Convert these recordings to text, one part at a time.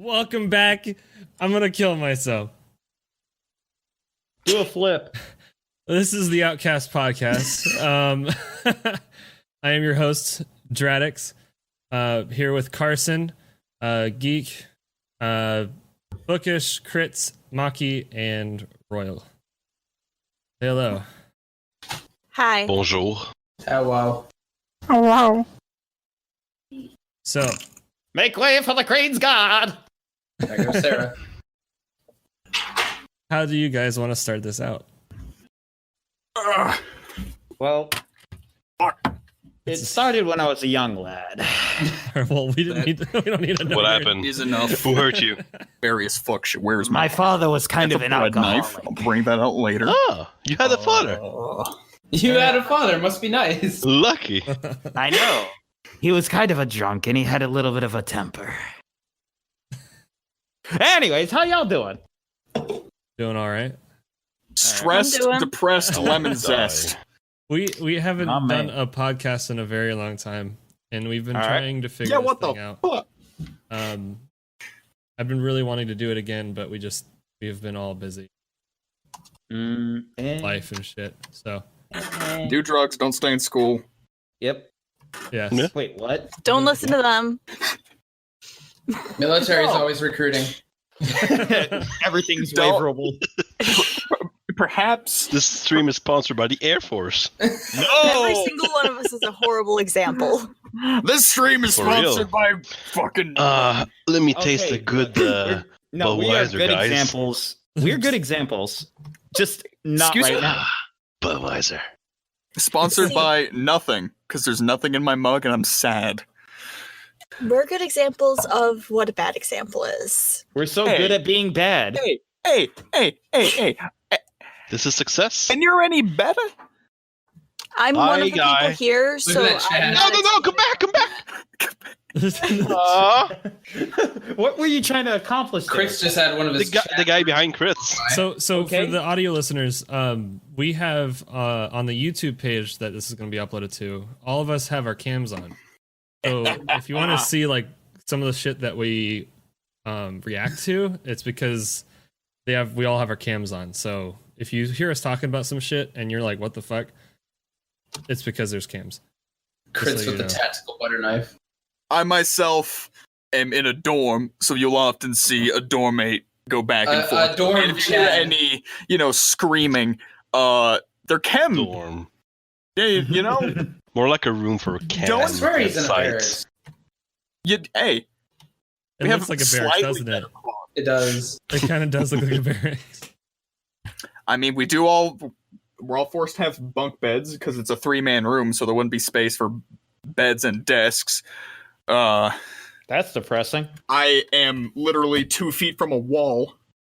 Welcome back. I'm gonna kill myself. Do a flip. This is the Outcast Podcast. I am your host, Dradix. Here with Carson, Geek, Bookish, Crits, Maki, and Royal. Hello. Hi. Bonjour. Hello. Hello. So, Make way for the Queen's God. There goes Sarah. how do you guys want to start this out? Well, it started when I was a young lad. Well, we don't need to know. What happened? Is enough. Who hurt you? Various fuck shit. Where's My father was kind of an bread knife? alcoholic. I'll bring that out later. Oh, you had a father. You had a father. Must be nice. Lucky. I know. He was kind of a drunk and he had a little bit of a temper. Anyways, how y'all doing? Doing all right. Stressed, I'm doing- depressed, lemon zest. We haven't Not me. done a podcast in a very long time, and we've been All right. trying to figure Yeah, this what the thing out. fuck? I've been really wanting to do it again, but we've been all busy, life and shit. So Do drugs, don't stay in school. Yep. yeah, Yeah. Wait, what? Don't listen to them. Military's No. always recruiting. Everything's Don't- favorable. Perhaps. This stream is sponsored by the Air Force. Every single one of us is a horrible example. This stream is For real. sponsored by fucking. Let me taste Okay, the good. No, we are Budweiser, good guys. examples. We're good examples. Just not Excuse right me? now. Budweiser. Sponsored by nothing, because there's nothing in my mug and I'm sad. We're good examples of what a bad example is. We're so Hey. good at being bad. Hey. This is success. And you're any better? I'm Hi, one of the guy. people here, so at that chat. I'm No, not come back. What were you trying to accomplish there? Chris just had one of The his. guy behind crits. So Okay. for the audio listeners, we have on the YouTube page that this is going to be uploaded to. All of us have our cams on. So if you want to see like some of the shit that we react to, it's because we all have our cams on. So if you hear us talking about some shit and you're like, "What the fuck?" It's because there's cams. Crits so you with the know. tactical butter knife. I myself am in a dorm, so you'll often see a dormmate go back and forth. A dorm And if you hear chat. any, screaming, they're chem. Dorm. Yeah, you know, More like a room for cams. Don't I swear he's in a sites. barracks. hey, It we looks have like a barracks, slightly doesn't it? better quality. It does. It kind of does look like a barracks. I mean, we're all forced to have bunk beds because it's a 3-man room, so there wouldn't be space for beds and desks. That's depressing. I am literally 2 feet from a wall.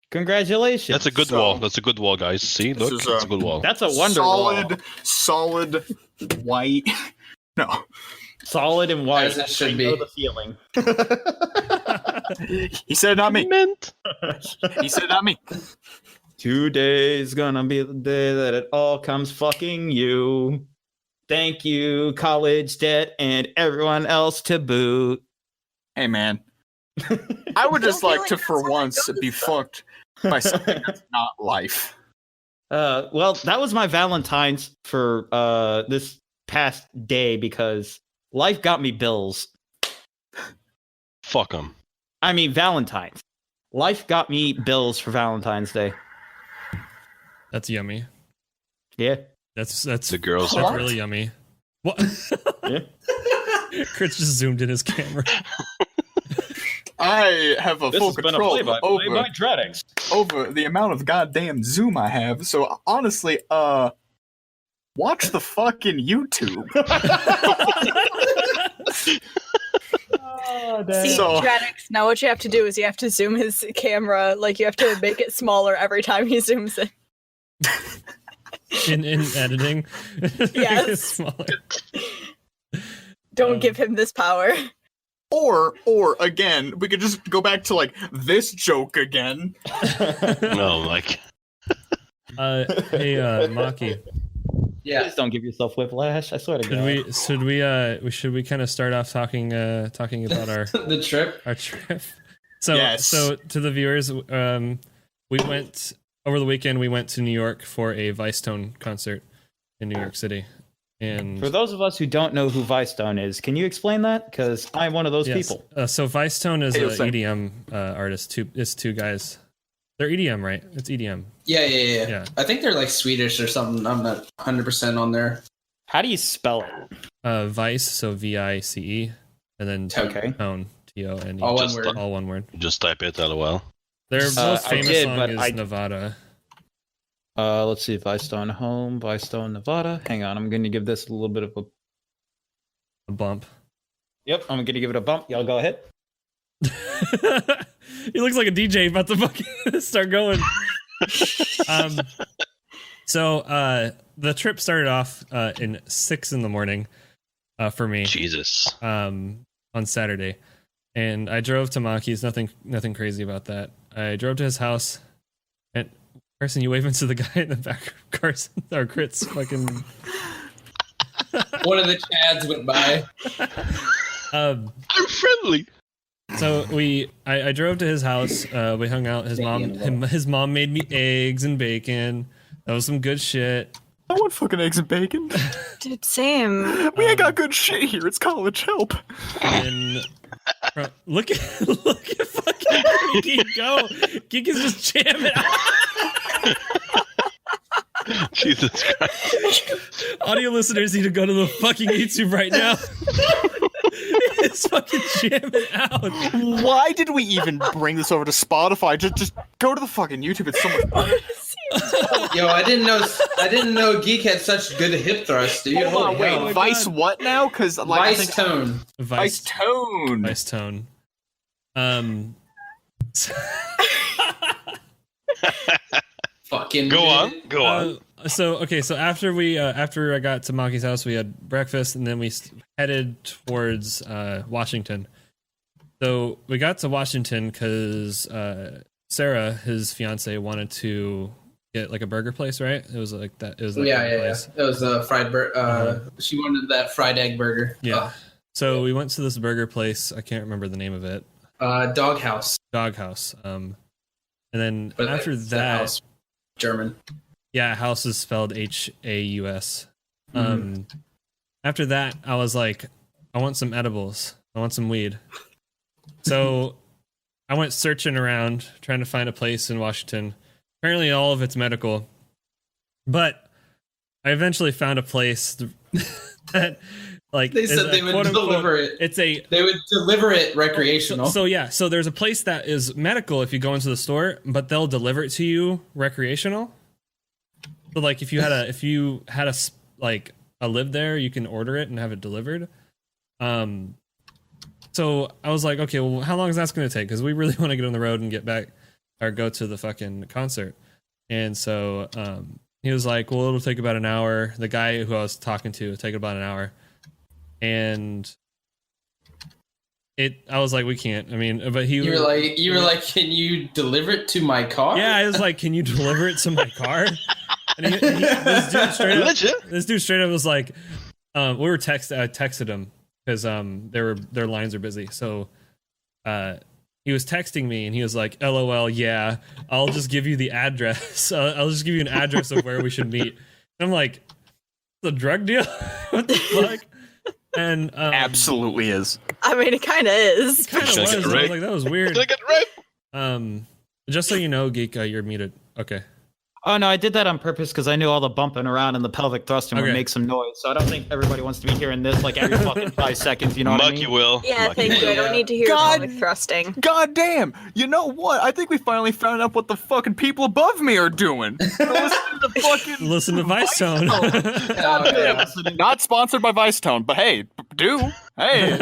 Congratulations. That's a good So- wall. That's a good wall, guys. See, This look, is, it's a good wall. That's a wonder wall. solid white. No, Solid and white. As it should I be. know the feeling. he said not me. Mint. He said not me. Today's gonna be the day that it all comes fucking you. Thank you, college debt, and everyone else to boot. Hey, man. I would just Don't feel like to, like for that's how it once, goes, be though. fucked by something that's not life. Well, that was my Valentine's for this past day because life got me bills. Fuck them. I mean, Valentine's. Life got me bills for Valentine's Day. That's yummy. Yeah. That's The girls that's are. really yummy. What? Yeah. Chris just zoomed in his camera. I have a full control over Dreadix. over the amount of goddamn Zoom I have. So honestly, watch the fucking YouTube. See, So- Dradix, now what you have to do is you have to zoom his camera, like you have to make it smaller every time he zooms in. in editing. Yes. It's smaller. Don't give him this power. Or again, we could just go back to like this joke again. No, like Hey, Maki, Yeah. Please don't give yourself whiplash. I swear to God. should we kind of start off talking about our The trip. trip? So, Yes. so to the viewers, we went over the weekend. We went to New York for a Vicetone concert in New York City, and For those of us who don't know who Vicetone is, can you explain that? Because I'm one of those yes. people. So Vicetone is Hey, an what's that? EDM artist. It's two guys. They're EDM, right? It's E EDM. Yeah. Yeah. I think they're like Swedish or something. I'm not 100% on there. How do you spell it? Vice, so VICE, and then Tone. Okay. Tone, TONE. All one Just word. All one word. Just type it, LOL. Their most I famous did, song but is Nevada. Let's see. Vicetone Home, Vicetone Nevada. Hang on. I'm going to give this a little bit of a. A bump. Yep. I'm going to give it a bump. Y'all go ahead. He looks like a DJ about to fucking start going. So the trip started off in 6 a.m. For me Jesus. on Saturday, and I drove to Maki's. Nothing crazy about that. I drove to his house, and Carson, you waving to the guy in the back. Carson or Crit's fucking. One of the Chads went by. Um, I'm friendly. So I drove to his house. We hung out. His mom made me eggs and bacon. That was some good shit. I want fucking eggs and bacon. Dude, same. We ain't got good shit here. It's college help. And look at fucking Geek go. Geek is just jamming out. Jesus Christ. Audio listeners need to go to the fucking YouTube right now. It's fucking jamming out. Why did we even bring this over to Spotify? Just go to the fucking YouTube. It's so much better. Yo, I didn't know Geek had such good hip thrust, dude. Hold on, Holy wait. hell. Vice what now? Because like I think Vicetone. Vice Tone. Vice tone. Fucking Go on. dude. Go on. So after I got to Maki's house, we had breakfast and then we headed towards Washington. So we got to Washington because Sarah, his fiance, wanted to get like a burger place, right? It was like that. It was like Yeah. that place. It was a fried burger. She wanted that fried egg burger. Yeah. So we went to this burger place. I can't remember the name of it. Doghouse. Doghouse. And then But after it's the that, house. German. yeah, house is spelled Haus. Mm-hmm. After that, I was like, I want some edibles. I want some weed. So I went searching around trying to find a place in Washington. Apparently, all of it's medical, but I eventually found a place that, like, They is said a they would quote-unquote- deliver it. They would deliver it recreational. So there's a place that is medical if you go into the store, but they'll deliver it to you recreational. So like if you had a live there, you can order it and have it delivered. So I was like, okay, well, how long is that going to take? Because we really want to get on the road and get back or go to the fucking concert. And so he was like, well, it'll take about an hour. The guy who I was talking to, it'll take about an hour. And I was like, we can't. I mean, but you were like, can you deliver it to my car? yeah, I was like, can you deliver it to my car? And this dude straight up was like, I texted him because their lines are busy. So he was texting me and he was like, LOL, yeah, I'll just give you the address. I'll just give you an address of where we should meet. And I'm like, the drug deal? What the fuck? And Absolutely is. I mean, it kind of is. kind of Should I was. get I was right? like, that was weird. Did I get it right? Just so you know, Geek, you're muted. Okay. Oh no, I did that on purpose because I knew all the bumping around and the pelvic thrusting Okay. would make some noise. So I don't think everybody wants to be hearing this like every fucking 5 seconds. You know what I Mucky mean? will. Yeah, Mucky thank you. I will. don't need to hear God. pelvic thrusting. God damn! You know what? I think we finally found out what the fucking people above me are doing. Listen to the fucking. Listen to Vice Tone. Oh, yeah. Not sponsored by Vicetone, but hey, do. Hey.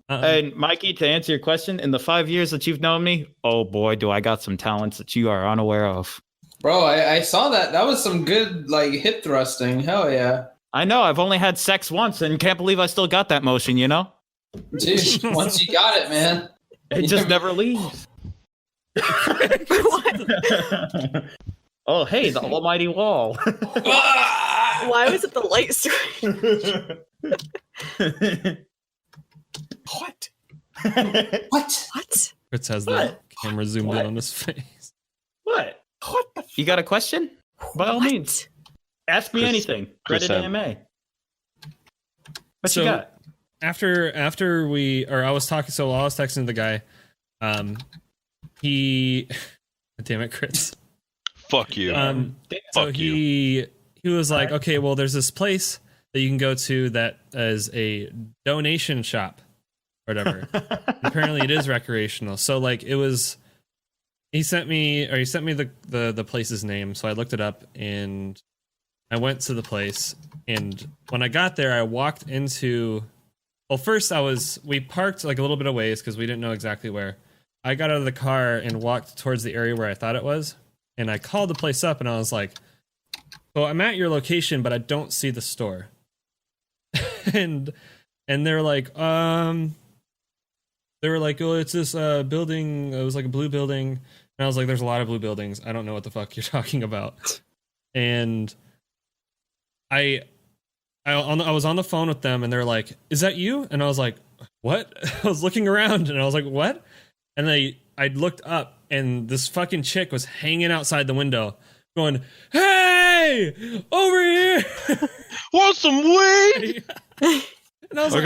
And Mikey, to answer your question, in the 5 years that you've known me, oh boy, do I got some talents that you are unaware of. Bro, I saw that. That was some good like hip thrusting. Hell yeah. I know, I've only had sex once and can't believe I still got that motion, you know? Dude, once you got it, man. It just never leaves. Oh, hey, the almighty wall. Why was it the light switch? What? What? What? Fritz has the What? camera zoomed What? in on his face. What? What the You got a question? By all What? means, ask me Chris- anything. Chris Reddit M. AMA. What So- you got? After we, or I was talking, so while I was texting the guy, he, damn it, Chris. Fuck you. So Fuck he was like, okay, well, there's this place that you can go to that is a donation shop or whatever. Apparently it is recreational. So like it was, he sent me the place's name. So I looked it up and I went to the place. And when I got there, I walked into, well, first we parked like a little bit of ways because we didn't know exactly where. I got out of the car and walked towards the area where I thought it was. And I called the place up and I was like, so I'm at your location, but I don't see the store. and they're like, oh, it's this building. It was like a blue building. And I was like, there's a lot of blue buildings. I don't know what the fuck you're talking about. And I was on the phone with them and they're like, is that you? And I was like, what? I was looking around and I was like, what? And I looked up and this fucking chick was hanging outside the window going, hey, over here. Want some weed? And I was like,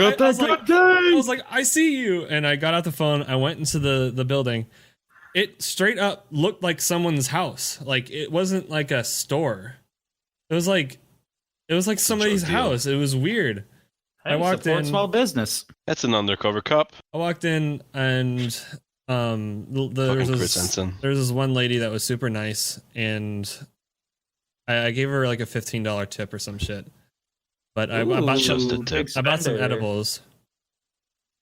I was like, I see you. And I got out the phone. I went into the building. It straight up looked like someone's house. Like it wasn't like a store. It was like somebody's drug deal. house. It was weird. Hey, I walked support in. small business. That's an undercover cop. I walked in and there Fucking was Chris Ensign. this one lady that was super nice and I gave her like a $15 tip or some shit. But I bought Just some, a tip. I bought some Spender. edibles,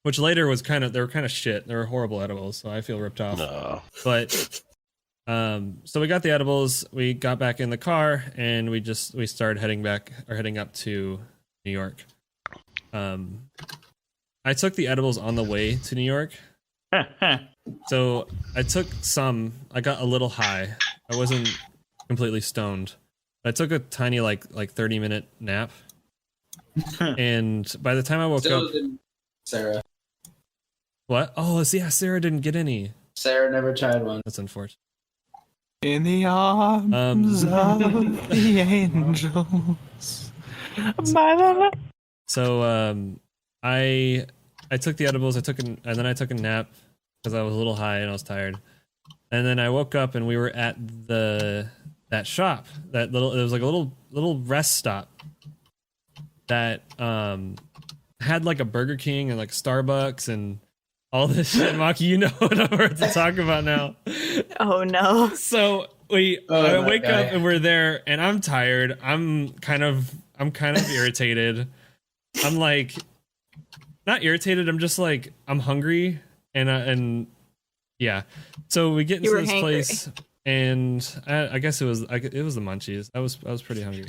which later was they were kind of shit. They were horrible edibles, so I feel ripped off. No. But so we got the edibles, we got back in the car, and we started heading up to New York. I took the edibles on the way to New York. So I took some. I got a little high. I wasn't completely stoned. I took a tiny like 30-minute nap. And by the time I woke Still up, didn't- Sarah. what? Oh, yeah, Sarah didn't get any. Sarah never tried one. That's unfortunate. In the arms of the angels. So I took the edibles. And then I took a nap because I was a little high and I was tired. And then I woke up and we were at that shop. It was like a little rest stop that had like a Burger King and like Starbucks and all this shit. Maki, you know what I'm about to talk about now. Oh no. So I my wake guy. up and we're there and I'm tired. I'm kind of irritated. I'm like not irritated. I'm just like I'm hungry and yeah. So we get You into were this hangry. place and I guess it was the munchies. I was pretty hungry.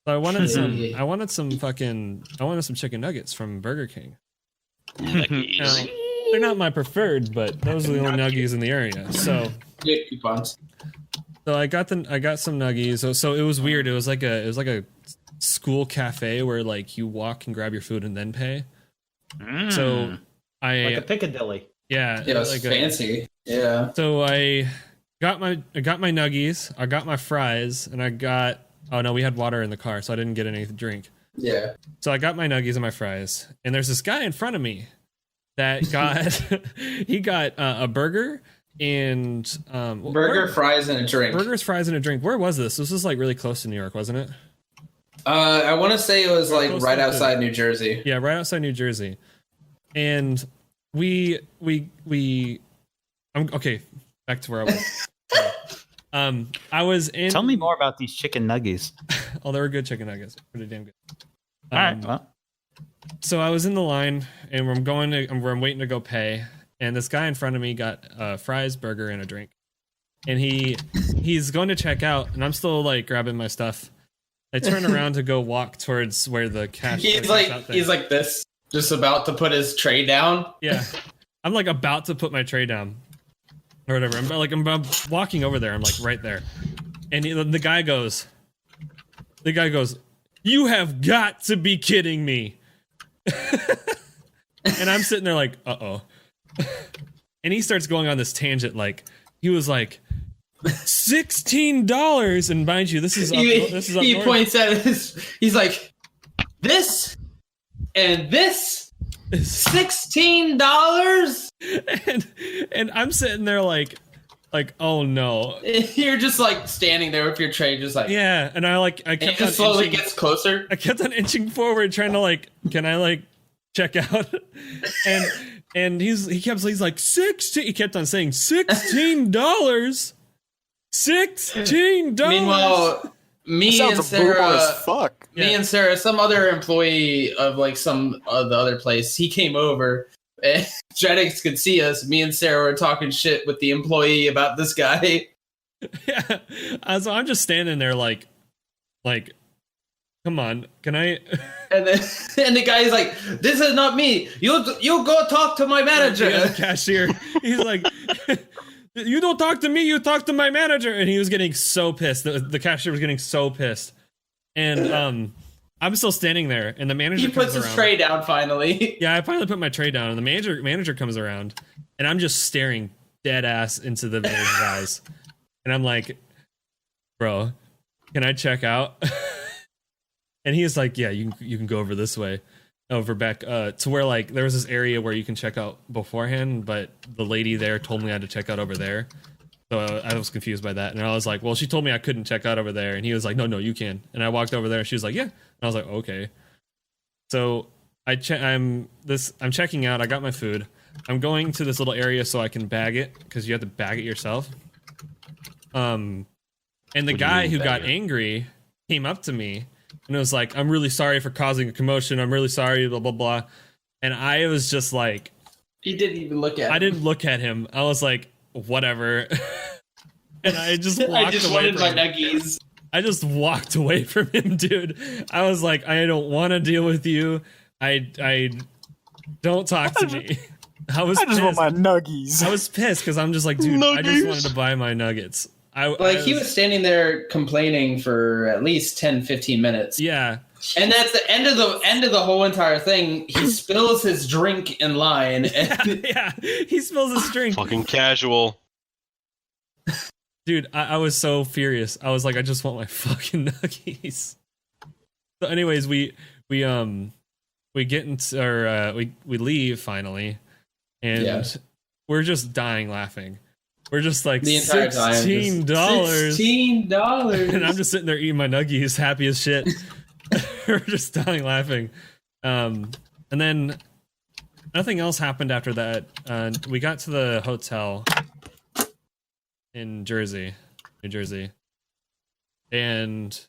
So I wanted some chicken nuggets from Burger King. Now, they're not my preferred, but those are the only nuggies in the area. So Get coupons. I got some nuggies. So it was weird. It was like a school cafe where like you walk and grab your food and then pay. So like a Piccadilly. yeah, Yeah, it was like fancy. Yeah. so I got my nuggies. I got my fries, and I got. Oh no, we had water in the car, so I didn't get any to drink. Yeah. So I got my nuggies and my fries, and there's this guy in front of me that got he got a burger and Burger, fries, and a drink. burgers, fries, and a drink. Where was this? This was like really close to New York, wasn't it? I want to say it was like Close right to- outside New Jersey. Yeah, right outside New Jersey. And I'm okay. Back to where I was. I was in. Tell me more about these chicken nuggies. Oh, they were good chicken nuggets. Pretty damn good. All right. Well, So I was in the line, and I'm waiting to go pay, and this guy in front of me got fries, burger, and a drink, and he's going to check out, and I'm still like grabbing my stuff. I turn around to go walk towards where the cash. He's the like cash out thing- he's like this, just about to put his tray down. yeah, I'm like about to put my tray down, or whatever. I'm walking over there. I'm like right there, and the guy goes, "You have got to be kidding me!" And I'm sitting there like, "Uh-oh." And he starts going on this tangent, like he was like $16, and mind you, this is up He north. points at his. He's like, this and this $16, and I'm sitting there like oh no. You're just like standing there with your tray, just like Yeah, and I And it kept just on slowly inching, gets closer. I kept on inching forward, trying to like, can I like check out? And he's like 16. He kept on saying $16, $16. Meanwhile, me and Sounds a boomer Sarah, as fuck. me and Sarah, some other employee of like some of the other place, he came over. And Jedix could see us. Me and Sarah were talking shit with the employee about this guy. Yeah, so I'm just standing there like, come on, can I? And then and the guy's like, "This is not me. You go talk to my manager." Yeah, the cashier. He's like, you don't talk to me, you talk to my manager. And he was getting so pissed. The cashier was getting so pissed. And I'm still standing there, and the manager He puts comes his around. tray down finally. Yeah, I finally put my tray down, and the manager comes around, and I'm just staring dead ass into the manager's eyes. And I'm like, bro, can I check out? And he was like, yeah, you can go over this way, over back to where like there was this area where you can check out beforehand, but the lady there told me I had to check out over there. So I was confused by that, and I was like, well, she told me I couldn't check out over there, and he was like, no, you can. And I walked over there, and she was like, yeah. And I was like, okay. So I'm checking out. I got my food. I'm going to this little area so I can bag it, because you have to bag it yourself. And the guy who got angry came up to me and was like, I'm really sorry for causing a commotion. I'm really sorry, blah, blah, blah. And I was just like... He didn't even look at him. I didn't look at him. I was like, whatever. And I just walked I just away wanted from my him. nuggies. I just walked away from him, dude. I was like, I don't want to deal with you. I don't talk to me. I was I just want pissed. my nuggies. I was pissed because I'm just like, dude, I just Nuggets. wanted to buy my nuggets. He was standing there complaining for at least 10-15 minutes. Yeah. And that's the end of the whole entire thing. He spills his drink in line, and Yeah. He spills his drink. Fucking casual. Dude, I was so furious. I was like, I just want my fucking nuggies. So anyways, we get into we leave finally, and Yeah. we're just dying laughing. We're just like the entire time, $16. $16. And I'm just sitting there eating my nuggies, happy as shit. We're just dying laughing. And then nothing else happened after that. We got to the hotel in New Jersey. And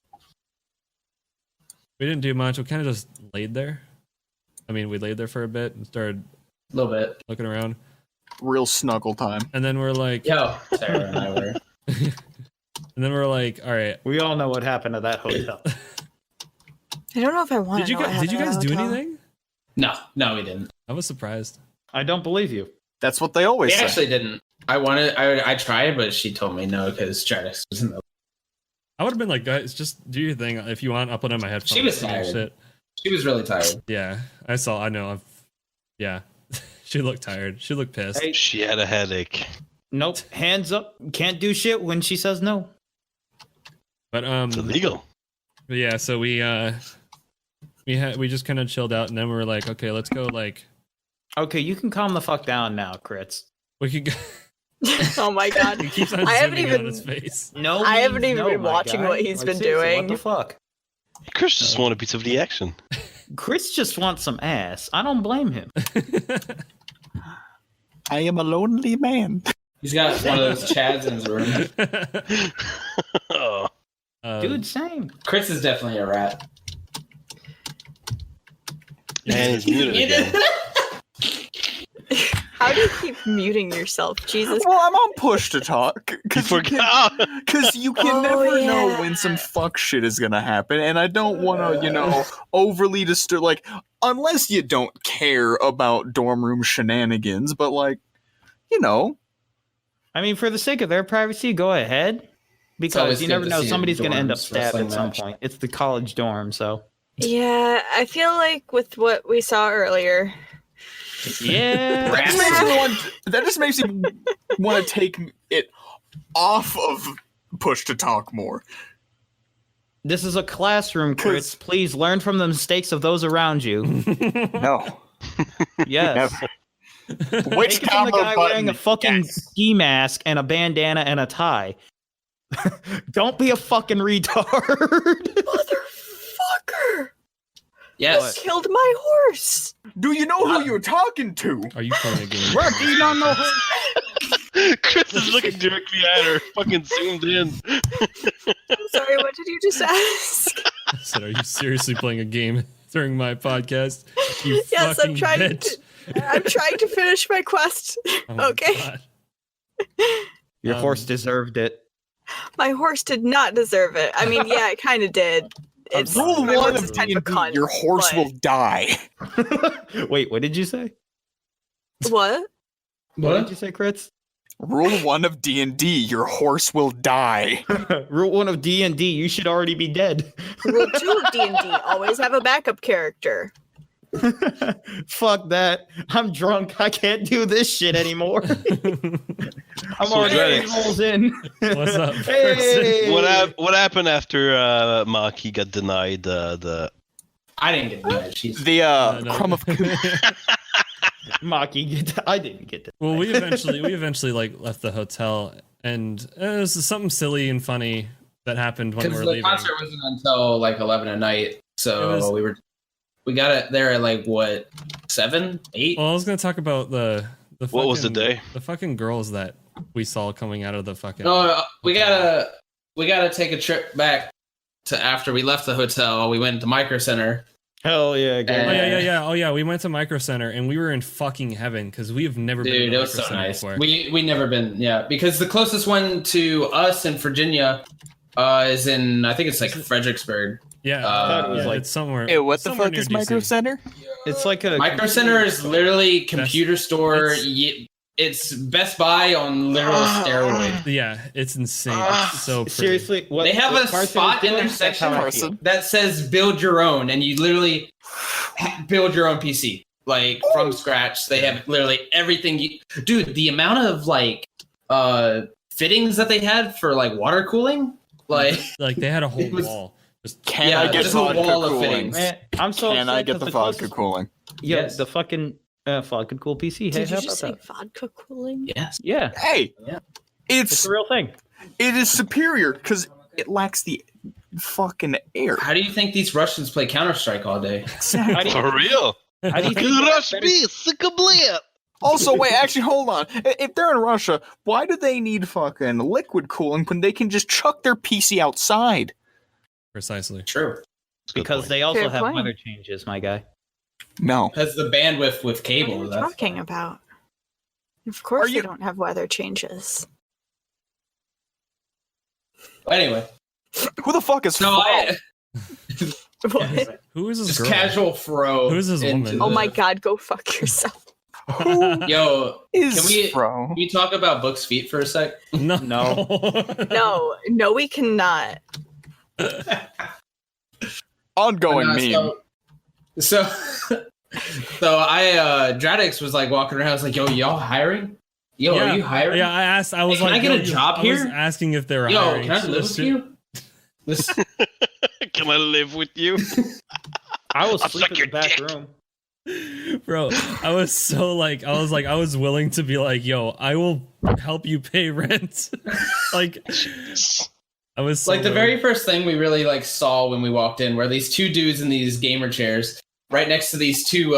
we didn't do much. We kind of just laid there. I mean, we laid there for a bit and started a little bit. looking around. Real snuggle time. And then we're like, Yo, Sarah and I were. and then we're like, all right. We all know what happened to that hotel. I don't know if I want Did to. you guys do anything? No, we didn't. I was surprised. I don't believe you. That's what they always We say. actually didn't. I tried, but she told me no because Jadix was in the. I would have been like, guys, just do your thing. If you want, I'll put on my headphones. She was and tired. shit. She was really tired. Yeah, I know. Yeah, she looked tired. She looked pissed. Hey, She had a headache. nope. Hands up. Can't do shit when she says no. But It's illegal. but yeah. So we just kind of chilled out, and then we were like, okay, let's go. Like, Okay, you can calm the fuck down now, Crits. we could go. Oh my god. He keeps on I haven't zooming in on even- his face. No, I haven't means even no, been my watching guy. what he's been seriously, doing. What the fuck? Chris just wanted a piece of the action. Chris just wants some ass. I don't blame him. I am a lonely man. He's got one of those Chads in his room. Oh. Dude, same. Chris is definitely a rat. And he's muted again. How do you keep muting yourself? Jesus. Well, I'm on push to talk. You forgot. Because you can Oh, never know yeah. when some fuck shit is gonna happen, and I don't want to, overly disturb. Like, unless you don't care about dorm room shenanigans, but like, I mean, for the sake of their privacy, go ahead. Because always you good never to know, see a somebody's going to end up dorms stabbed wrestling at some match. point. It's the college dorm, so. Yeah, I feel like with what we saw earlier, Yeah. That just makes me want to take it off of push to talk more. This is a classroom, Chris. Please learn from the mistakes of those around you. No. Yes. Which Take it from the combo guy button? wearing a fucking Yes. ski mask and a bandana and a tie. Don't be a fucking retard. Motherfucker! Yes. Killed my horse! Do you know who you're talking to? Are you playing a game? Working on the Chris is looking directly at her, fucking zoomed in. I'm sorry, what did you just ask? I said, are you seriously playing a game during my podcast? You Yes, I'm fucking trying bitch. I'm trying to finish my quest. Oh my Okay. God. Your horse deserved it. My horse did not deserve it. I mean, yeah, it kind of did. It's Rule my one horse of is kind of a D&D, cunt. your horse but- will die. Wait, what did you say? What? What did you say, Kritz? Rule 1 of D&D, your horse will die. Rule 1 of D&D, you should already be dead. Rule 2 of D&D: always have a backup character. Fuck that. I'm drunk. I can't do this shit anymore. I'm So already Dreadix. 8 rolls in. What's up? Hey! What happened after Maki got denied the? I didn't get denied. She's The No. crumb of Maki, I didn't get that. Well, we eventually like left the hotel, and it was something silly and funny that happened when we because were the leaving. concert wasn't until like 11 at night. So It was- we got it there at like what 7, 8. Well, I was gonna talk about the What was the fucking- day? The fucking girls that we saw coming out of the fucking. No, we gotta take a trip back to after we left the hotel. We went to Micro Center. Hell yeah, Oh again. yeah. Oh yeah, we went to Micro Center and we were in fucking heaven because we have never been Dude, to it was Micro so Center nice. before. We never been, yeah, because the closest one to us in Virginia is in, I think it's like Fredericksburg. Yeah, thought it was yeah, like- it's somewhere. Hey, what the somewhere fuck near is DC. Micro Center? It's like a Micro Center is literally computer store. it's- It's Best Buy on literal steroid. Yeah, it's insane. It's so pretty. seriously. What They have what a Carson spot is in their doing, that's how I section feel. that says build your own, and you literally build your own PC like from scratch. They have literally everything. Dude, the amount of like fittings that they had for like water cooling, like Like they had a whole It was- wall. Just Can Yeah, I get just a vodka wall of cooling? fittings. Man, I'm so Can I upset get 'cause the vodka closest- cooling? Yeah, Yes. the fucking vodka cool PC. Hey, Did how you about just say that? vodka cooling? yes. Yeah, Hey, Yeah. it's it's a real thing. it is superior because it lacks the fucking air. How do you think these Russians play Counter Strike all day? How do you, For real? how do you think they got Rush better- me, sick of blip. Also, wait, actually, hold on. If they're in Russia, why do they need fucking liquid cooling when they can just chuck their PC outside? precisely. True. That's a good Because point. they also Fair have point. weather changes, my guy. No. Because the bandwidth with What are cable. you That's talking about? Of course you- they don't have weather changes. anyway. Who the fuck is So I What? Who is this just girl? casual throw. Who is this into woman? Oh the- my god, go fuck yourself. Who Yo, is Can we- bro? can we talk about Book's feet for a sec? No. No, no, we cannot. Ongoing Uh, meme. So I Dradix was like walking around. I was like, "Yo, y'all hiring? Yo, Yeah. are you hiring? Yeah, I asked. I was Hey, can like, I get a yo, job I was here? asking if they were Yo, hiring. can I live with you?" This Can I live with you? I was I'll sleeping suck in the your back dick. room. Bro, I was so like, I was willing to be like, yo, I will help you pay rent. Like, I was so like the willing. very first thing we really like saw when we walked in were these two dudes in these gamer chairs right next to these two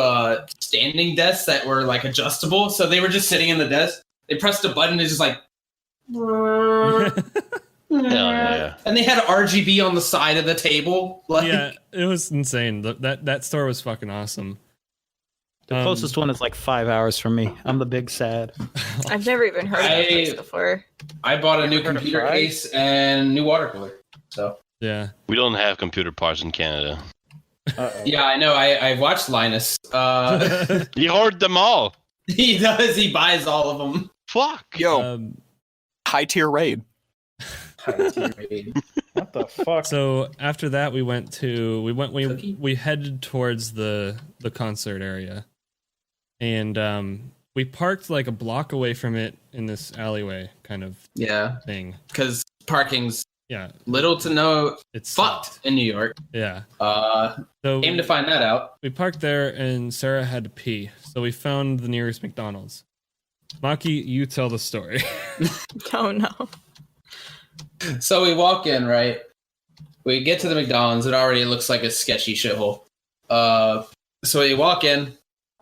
standing desks that were like adjustable. So they were just sitting in the desk. They pressed a button and it's just like yeah. and they had RGB on the side of the table. Like Yeah, it was insane. That store was fucking awesome. The closest one is like 5 hours from me. I'm the big sad. I've never even heard of this before. I bought a new Ever heard of computer Fry? case and new water cooler. So Yeah. We don't have computer parts in Canada. Uh-oh. yeah, I know. I've watched Linus. You hoard them all. He does. He buys all of them. Fuck. Yo, high tier raid. What the fuck? So after that, we Cookie? headed towards the concert area, and we parked like a block away from it in this alleyway kind of Yeah, thing. because parking's Yeah, little to no it's fucked in New York. Yeah, So came to find that out. we parked there, and Sarah had to pee, so we found the nearest McDonald's. Maki, you tell the story. Oh no. So we walk in, right? We get to the McDonald's. It already looks like a sketchy shithole. So we walk in.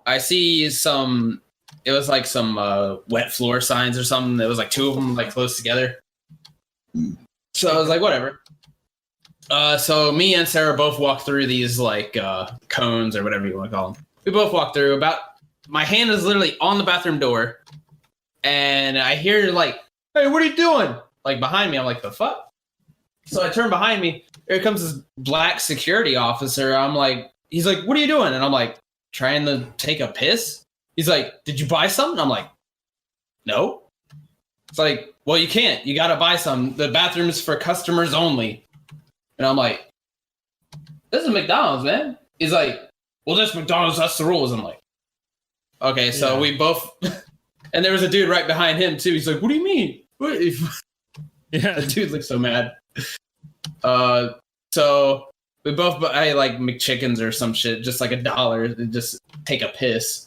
I see some. It was like some wet floor signs or something. There was like two of them like close together. So I was like, whatever. So me and Sarah both walked through these like cones or whatever you want to call them. We both walked through. My hand is literally on the bathroom door, and I hear like, "Hey, what are you doing?" Like behind me. I'm like, "The fuck?" So I turn behind me. Here comes this black security officer. I'm like, he's like, "What are you doing?" And I'm like, trying to take a piss. He's like, "Did you buy something?" I'm like, "No." It's like, "Well, you can't. You gotta buy some. The bathroom is for customers only." And I'm like, "This is McDonald's, man." He's like, "Well, this McDonald's, that's the rules." I'm like, "Okay." So Yeah. we both, and there was a dude right behind him too. He's like, "What do you mean?" Yeah, The dude looks so mad. So we both buy like McChickens or some shit, just like $1 to just take a piss.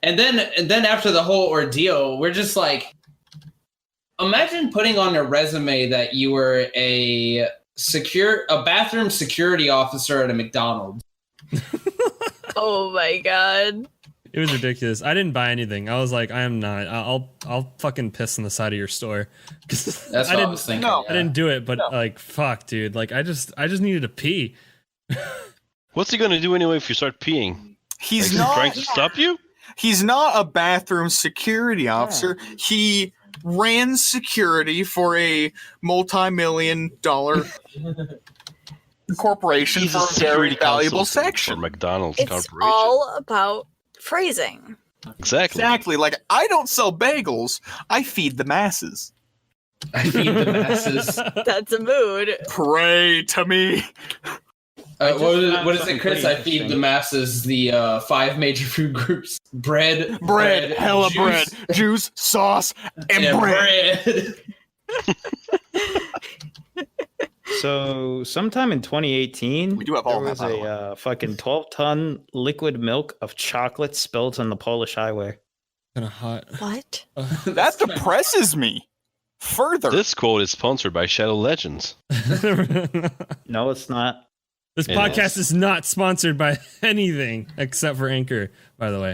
And then after the whole ordeal, we're just like, imagine putting on a resume that you were a bathroom security officer at a McDonald's. Oh my god. it was ridiculous. I didn't buy anything. I was like, I am not. I'll fucking piss on the side of your store. That's I what I didn't. was thinking. no. I didn't do it, but like, fuck, dude. Like, I just needed to pee. What's he gonna do anyway if you start peeing? He's Like, not trying to stop you? He's not a bathroom security officer. He ran security for a multi-million-dollar corporation He's for a a very security valuable consultant section. for McDonald's It's Corporation. all about phrasing. Exactly. Exactly. Like, I don't sell bagels. I feed the masses. I feed the masses. That's a mood. Pray to me. just What found is something it, Chris? pretty I feed the interesting. masses the 5 major food groups: bread, Hella juice, bread, juice, sauce, and and bread. bread. So sometime in 2018, We do have there all that, was by the way. a fucking 12-ton liquid milk of chocolate spilled on the Polish highway. Kind of hot. What? That depresses me. Further. This quote is sponsored by Shadow Legends. No, it's not. This It podcast is. is not sponsored by anything except for Anchor, by the way.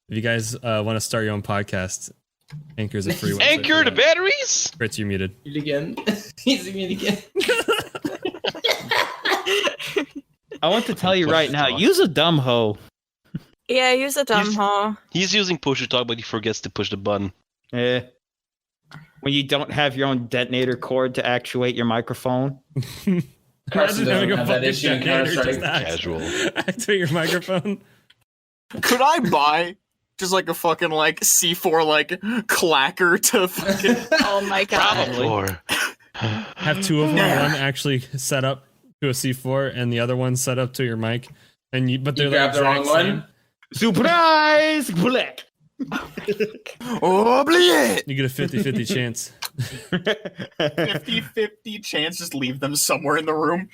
If you guys want to start your own podcast, Anchor's a free one. Anchor the batteries? Fritz, you're muted. Eat again. He's eating again. I want to tell you Push right to now, talk. use a dumb hoe. Yeah, use a dumb He's- hoe. He's using push to talk, but he forgets to push the button. Eh. When you don't have your own detonator cord to actuate your microphone. Carson Imagine having doesn't a have that fucking issue in detonator Counter-Strike. just act- Casual. Activate your microphone. Could I buy just like a fucking like C4 like clacker to fucking Oh my god. Probably. Or Have two of them. One actually set up to a C4, and the other one set up to your mic. But they're You grabbed the wrong exact same. one. Surprise! Black. oh bleh. You get a 50-50 chance. 50-50 chance just leave them somewhere in the room.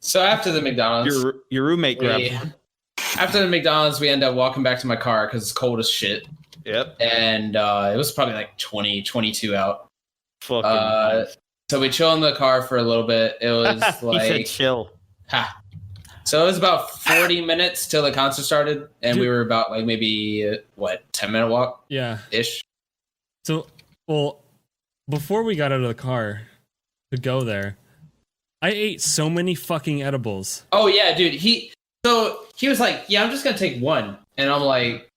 So after the McDonald's, Your roommate grabbed. after the McDonald's, we end up walking back to my car because it's cold as shit, Yep. and it was probably like 20, 22 out. Fucking. So we chill in the car for a little bit. It was he said like chill. ha. So it was about 40 minutes till the concert started, and we Dude. were about like maybe 10-minute walk Yeah. ish. So, well, before we got out of the car to go there, I ate so many fucking edibles. Oh yeah, dude. He was like, "Yeah, I'm just gonna take one," and I'm like,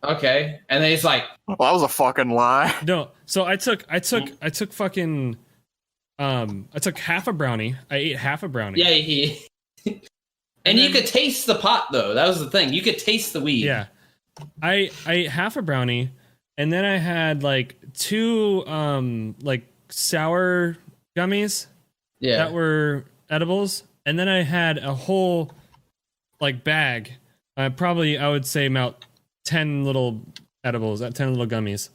"Okay." And then he's like, Well, that was a fucking lie. No, so I took fucking I took half a brownie. I ate half a brownie. "Yeah, he." And you could taste the pot though. That was the thing. You could taste the weed. Yeah. I ate half a brownie, and then I had like two like sour gummies Yeah. that were edibles, and then I had a whole like bag. I would say about 10 little edibles, 10 little gummies.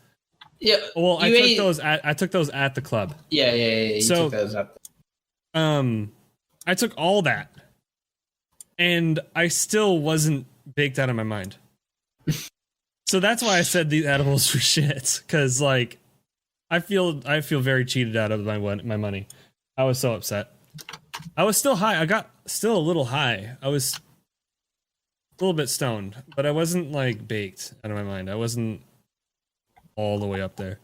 Yeah. Well, I You took ate- those at the club. Yeah. You So- took those up. I took all that, and I still wasn't baked out of my mind. So that's why I said these edibles were shit, because like I feel very cheated out of my money. I was so upset. I was still high. I got still a little high. I was a little bit stoned, but I wasn't like baked out of my mind. I wasn't all the way up there.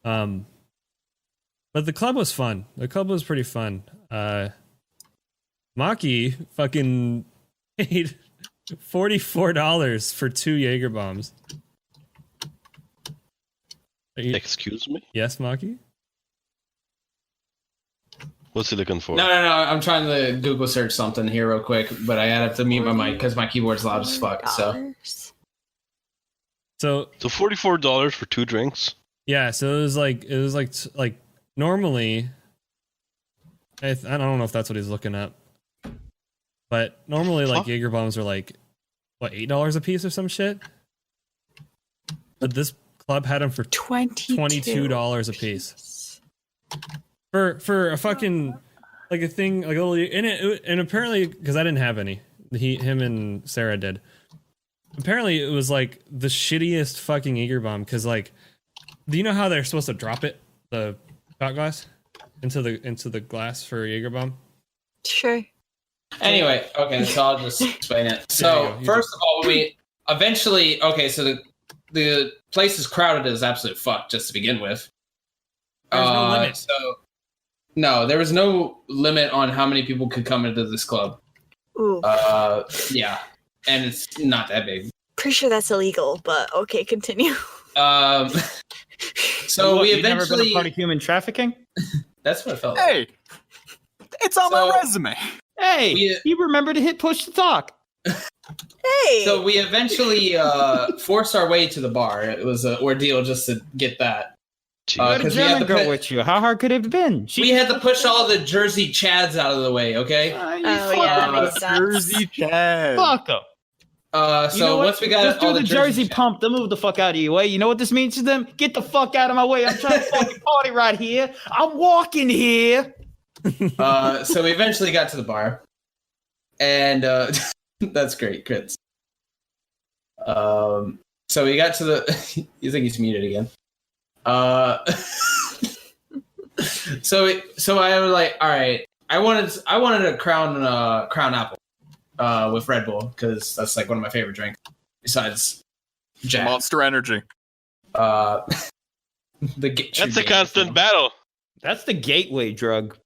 But the club was fun. The club was pretty fun. Maki fucking paid $44 for 2 Jaeger bombs. Excuse me? Yes, Maki? What's he looking for? No. I'm trying to Google search something here real quick, but I have to mute my mic because my keyboard's loud as fuck. So So So $44 for 2 drinks? yeah, so it was like normally I don't know if that's what he's looking up. But normally like Huh? Jaeger bombs are like what, $8 a piece or some shit? But this club had them for $22 a piece. For a fucking like a thing like a little and apparently because I didn't have any. Him and Sarah did. Apparently it was like the shittiest fucking Jaeger bomb because like do you know how they're supposed to drop it, the shot glass into the glass for a Jaeger bomb? Sure. anyway, okay, so I'll just explain it. There you So go. You first of all, we eventually so the place is crowded as absolute fuck just to begin with. There's no limit. So no, there was no limit on how many people could come into this club. Ooh. Yeah, and it's not that big. Pretty sure that's illegal, but okay, continue. So What, we you've never been eventually. a part of human trafficking? That's what it felt like. Hey, it's on So- my resume. Hey, We- you remember to hit push to talk. Hey. So we eventually forced our way to the bar. It was an ordeal just to get that. Gee, You had a 'cause we had German to girl put- with you. How hard could it have been? We had to push all the Jersey Chads out of the way, okay? You Oh, yeah, that makes sense. Jersey Chad. fuck 'em. So You know what? once we got just all do the Jersey Chads- pump. They'll move the fuck out of your way. You know what this means to them? Get the fuck out of my way. I'm trying to fucking party right here. I'm walking here. So we eventually got to the bar, and that's great, Chris. So we got to the. You think he's muted again? So I was like, all right. I wanted a crown apple, with Red Bull because that's like one of my favorite drinks besides Jack. Monster Energy. The That's a constant battle. That's the gateway drug.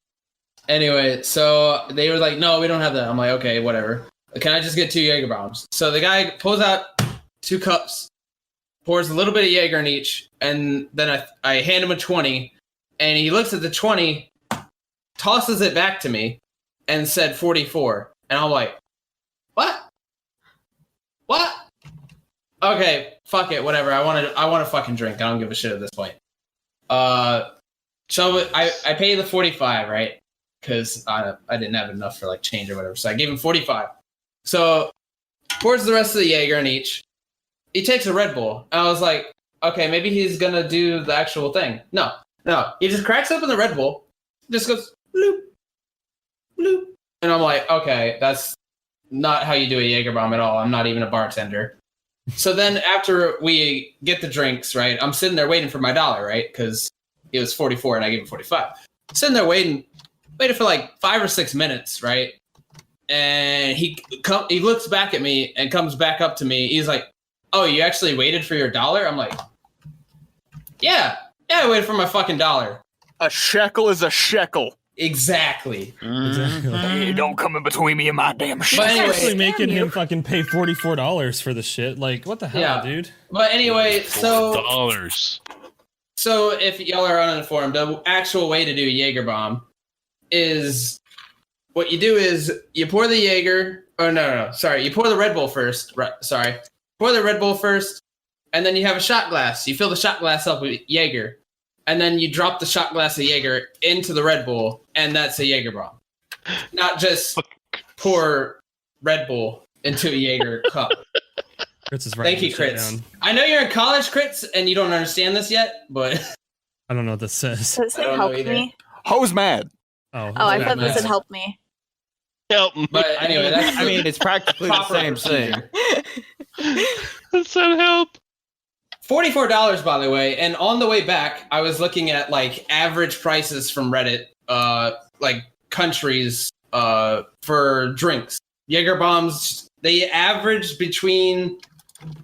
Anyway, so they were like, no, we don't have that. I'm like, okay, whatever. Can I just get 2 Jaeger bombs? So the guy pulls out 2 cups, pours a little bit of Jaeger in each, and then I hand him a 20, and he looks at the 20, tosses it back to me, and said 44. And I'm like, what? Okay, fuck it, whatever. I want a fucking drink. I don't give a shit at this point. So I paid the 45, right? Because I didn't have enough for like change or whatever. So I gave him 45. So pours the rest of the Jaeger in each. He takes a Red Bull. And I was like, okay, maybe he's gonna do the actual thing. No. He just cracks open the Red Bull, just goes bloop, bloop. And I'm like, okay, that's not how you do a Jaeger bomb at all. I'm not even a bartender. So then after we get the drinks, right, I'm sitting there waiting for my dollar, right? Because it was 44 and I gave him 45. Sitting there waiting for like 5 or 6 minutes, right? And he looks back at me and comes back up to me. He's like, oh, you actually waited for your dollar? I'm like, yeah, I waited for my fucking dollar. A shekel is a shekel. Exactly. Exactly. Hey, don't come in between me and my damn shit. But anyway, Actually making Damn you. him fucking pay $44 for the shit. Like, what the hell, Yeah. dude? But anyway, so $4. So if y'all are uninformed, the actual way to do a Jaeger bomb is what you do is you pour the Jaeger. Oh no, sorry, you pour the Red Bull first. Right, sorry, pour the Red Bull first, and then you have a shot glass. You fill the shot glass up with Jaeger, and then you drop the shot glass of Jaeger into the Red Bull, and that's a Jaeger bomb. Not just pour Red Bull into a Jaeger cup. Crits is writing Thank you, this shit Crits. down. I know you're in college, Crits, and you don't understand this yet, but I don't know what this says. Does it say I don't help know either. me? Ho's mad. Oh, Oh, I bad thought this math. said help me. Help me. but anyway, that's I mean, it's practically the proper same thing. procedure. Send help. $44, by the way. And on the way back, I was looking at like average prices from Reddit, like countries, for drinks. Jaeger bombs, they average between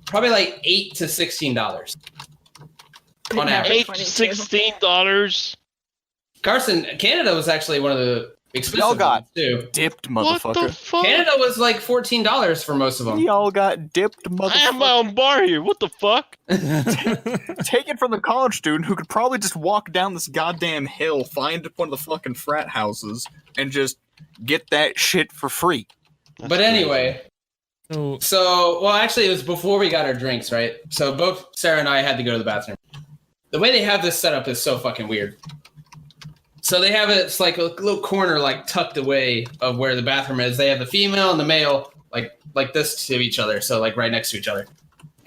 probably like $8 to $16 on average. $16. Carson, Canada was actually one of the expensive Y'all got ones too. dipped, What the motherfucker. fuck? Canada was like $14 for most of them. Y'all got dipped, I have my motherfucker. own bar here. What the fuck? Take it from the college student who could probably just walk down this goddamn hill, find one of the fucking frat houses, and just get that shit for free. But anyway, So well, actually, it was before we got our drinks, right? So both Sarah and I had to go to the bathroom. The way they have this set up is so fucking weird. So they have it's like a little corner, like tucked away of where the bathroom is. They have the female and the male, like this to each other, so like right next to each other.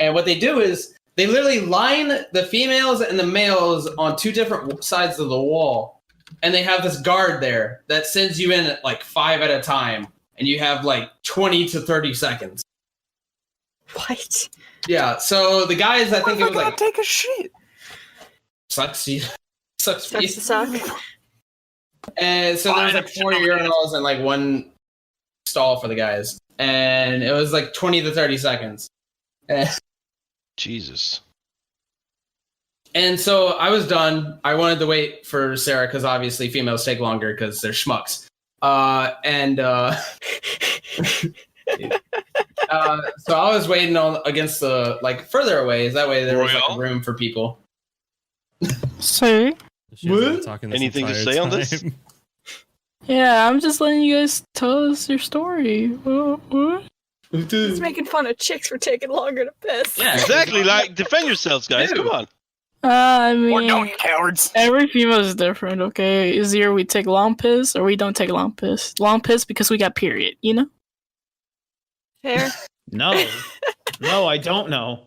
And what they do is they literally line the females and the males on two different sides of the wall, and they have this guard there that sends you in at like 5 at a time, and you have like 20 to 30 seconds. What? Yeah, so the guys, I think it was like take a shit. sucks for you. Sucks to suck. And so there's like 4 urinals and like one stall for the guys, and it was like 20 to 30 seconds. Jesus. And so I was done. I wanted to wait for Sarah because obviously females take longer because they're schmucks. So I was waiting on against the like further away. That way there was like a Royale? room for people. Sorry. she hasn't been What? talking this Anything to entire say on this? time. Yeah, I'm just letting you guys tell us your story. What? He's making fun of chicks for taking longer to piss. Yeah, Exactly. Like, defend yourselves, guys. Come on. I Or mean, don't, you cowards. every female is different, okay? Is either we take long piss or we don't take long piss. Long piss because we got period, you know? Fair. No. No, I don't know.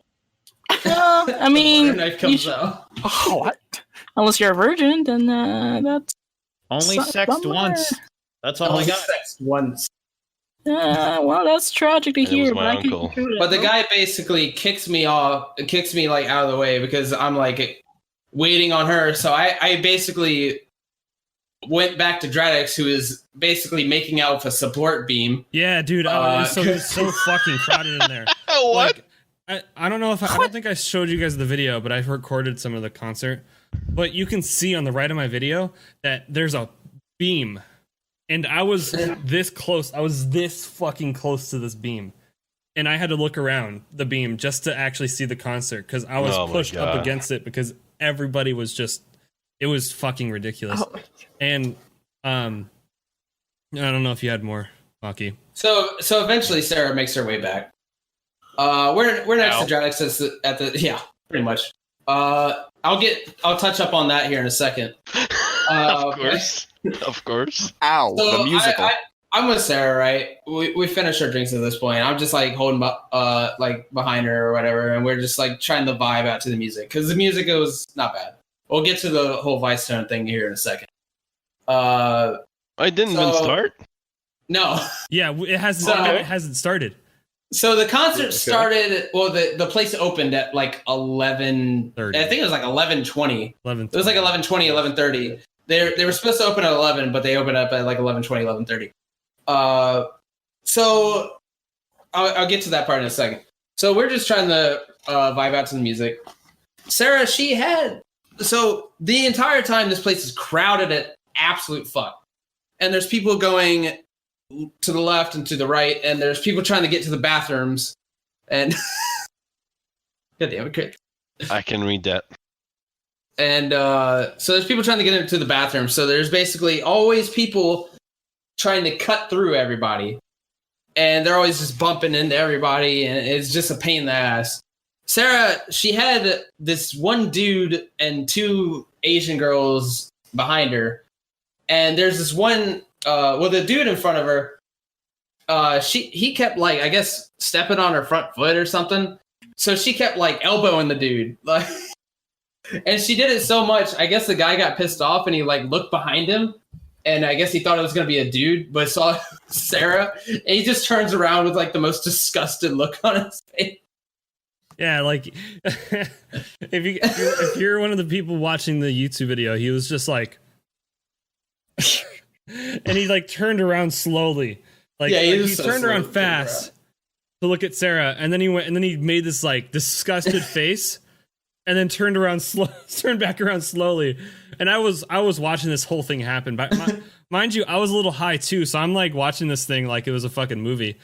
I mean, knife you comes sh- out. Oh, what? unless you're a virgin, then that's Only So- sexed bummer. once. That's all I got. Sex once. well, that's tragic to It was hear. my but I can uncle. do that, But the bro. guy basically kicks me like out of the way because I'm like waiting on her. So I basically went back to Dradix, who is basically making out with a support beam. Yeah, dude, it's so fucking crowded in there. What? Like, I don't know if I don't think I showed you guys the video, but I've recorded some of the concert. But you can see on the right of my video that there's a beam, and I was this close. I was this fucking close to this beam, and I had to look around the beam just to actually see the concert because I was Oh my pushed up God. against it because everybody was just. It was fucking ridiculous. Oh my And I don't know if you had more, Maki. So eventually Sarah makes her way back. We're next Ow. to Dradix at the yeah, pretty much. I'll touch up on that here in a second. Of course. Of course. Ow, So the musical. I'm with Sarah, right? We finished our drinks at this point. I'm just like holding like behind her or whatever, and we're just like trying to vibe out to the music because the music was not bad. We'll get to the whole Vice Tone thing here in a second. I didn't even So- start. No. Yeah, it hasn't. So- It hasn't started. So the concert Okay. started. Well, the place opened at like 11. 30. I think it was like 11:20. 11. It was like 11:20, 11:30. They were supposed to open at 11, but they opened up at like 11:20, 11:30. So I'll get to that part in a second. So we're just trying to vibe out to the music. Sarah, so the entire time this place is crowded at absolute fuck, and there's people going to the left and to the right, and there's people trying to get to the bathrooms, and God damn it, Chris. I can read that. And so there's people trying to get into the bathroom. So there's basically always people trying to cut through everybody. And they're always just bumping into everybody. And it's just a pain in the ass. Sarah, she had this one dude and two Asian girls behind her. And there's this one, the dude in front of her, he kept like, I guess, stepping on her front foot or something. So she kept like elbowing the dude, like, and she did it so much. I guess the guy got pissed off and he like looked behind him, and I guess he thought it was gonna be a dude, but saw Sarah, and he just turns around with like the most disgusted look on his face. Yeah, like if you're one of the people watching the YouTube video, he was just like, and he like turned around slowly, like, Yeah, he turned around fast to look at Sarah, and then he went, and then he made this like disgusted face, and then turned back around slowly, and I was watching this whole thing happen, but mind you, I was a little high too, so I'm like watching this thing like it was a fucking movie.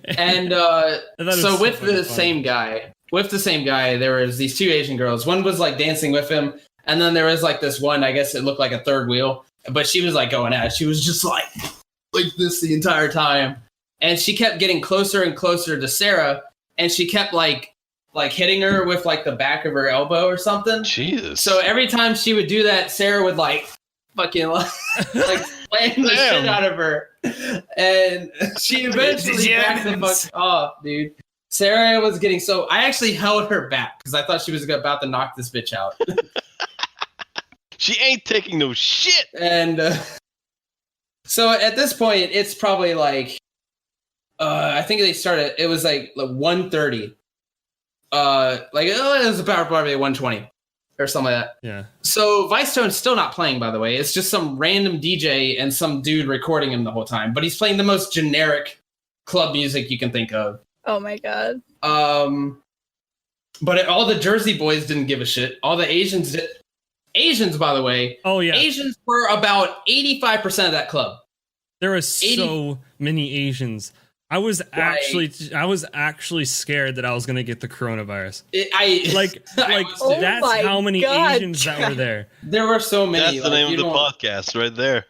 And so with the same guy, there was these two Asian girls. One was like dancing with him, and then there was like this one, I guess it looked like a third wheel, but she was like going at it. She was just like this the entire time, and she kept getting closer and closer to Sarah, and she kept like hitting her with like the back of her elbow or something. Jesus. So every time she would do that, Sarah would like fucking like slam the shit out of her, and she eventually backed the fuck off, dude. Sarah was getting so. I actually held her back because I thought she was about to knock this bitch out. She ain't taking no shit. And so at this point, it's probably like, I think they started. It was like 1:30. It was about probably 1:20 or something like that. Yeah. So Vicetone's still not playing, by the way. It's just some random DJ and some dude recording him the whole time. But he's playing the most generic club music you can think of. Oh my god. But all the Jersey boys didn't give a shit. All the Asians did. Asians, by the way. Oh yeah. Asians were about 85% of that club. There were so many Asians. I was actually scared that I was gonna get the coronavirus. That's how many Asians that were there. There were so many. That's the name of the podcast right there.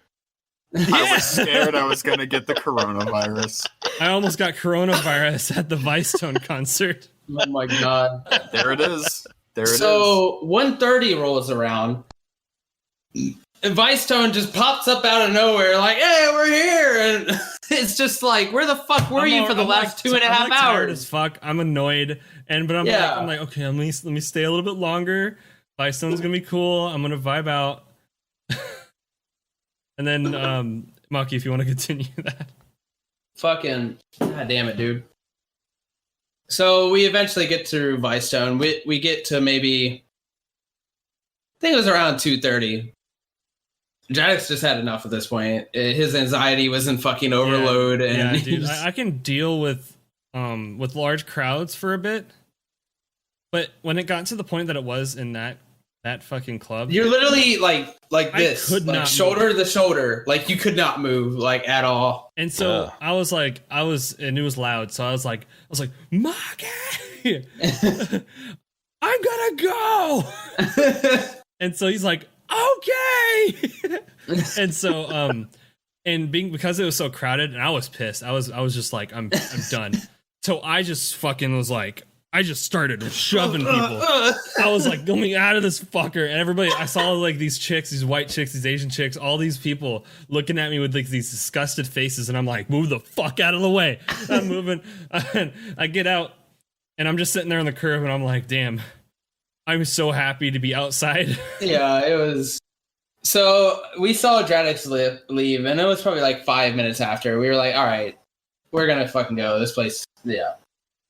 I was scared I was gonna get the coronavirus. I almost got coronavirus at the Vicetone concert. Oh my god. There it is. So 1:30 rolls around, and Vicetone just pops up out of nowhere, like, "Hey, we're here!" And it's just like, "Where the fuck were you for the last 2.5 I'm hours?" Tired as fuck. I'm annoyed, but I'm like, okay, let me stay a little bit longer. Vicetone's gonna be cool. I'm gonna vibe out. And then, Maki, if you want to continue that. Fucking, god damn it, dude. So we eventually get through Vicetone. We get to maybe, I think it was around 2:30. Jadix just had enough at this point. His anxiety was in fucking overload, and yeah, dude, I can deal with large crowds for a bit, but when it got to the point that it was in that fucking club, you're literally like this, could like not shoulder to shoulder, like you could not move like at all. And so and it was loud, so I was like, Maki, I'm gonna go. And so he's like, okay. And so because it was so crowded, and I was pissed. I was just like, I'm done. So I just fucking was like, I just started shoving people. I was like, get me out of this fucker. And everybody, I saw like these chicks, these white chicks, these Asian chicks, all these people looking at me with like these disgusted faces. And I'm like, move the fuck out of the way. I'm moving. And I get out, and I'm just sitting there on the curb, and I'm like, damn, I'm so happy to be outside. Yeah, it was. So we saw Dradix leave, and it was probably like 5 minutes after. We were like, all right, we're going to fucking go. This place, yeah.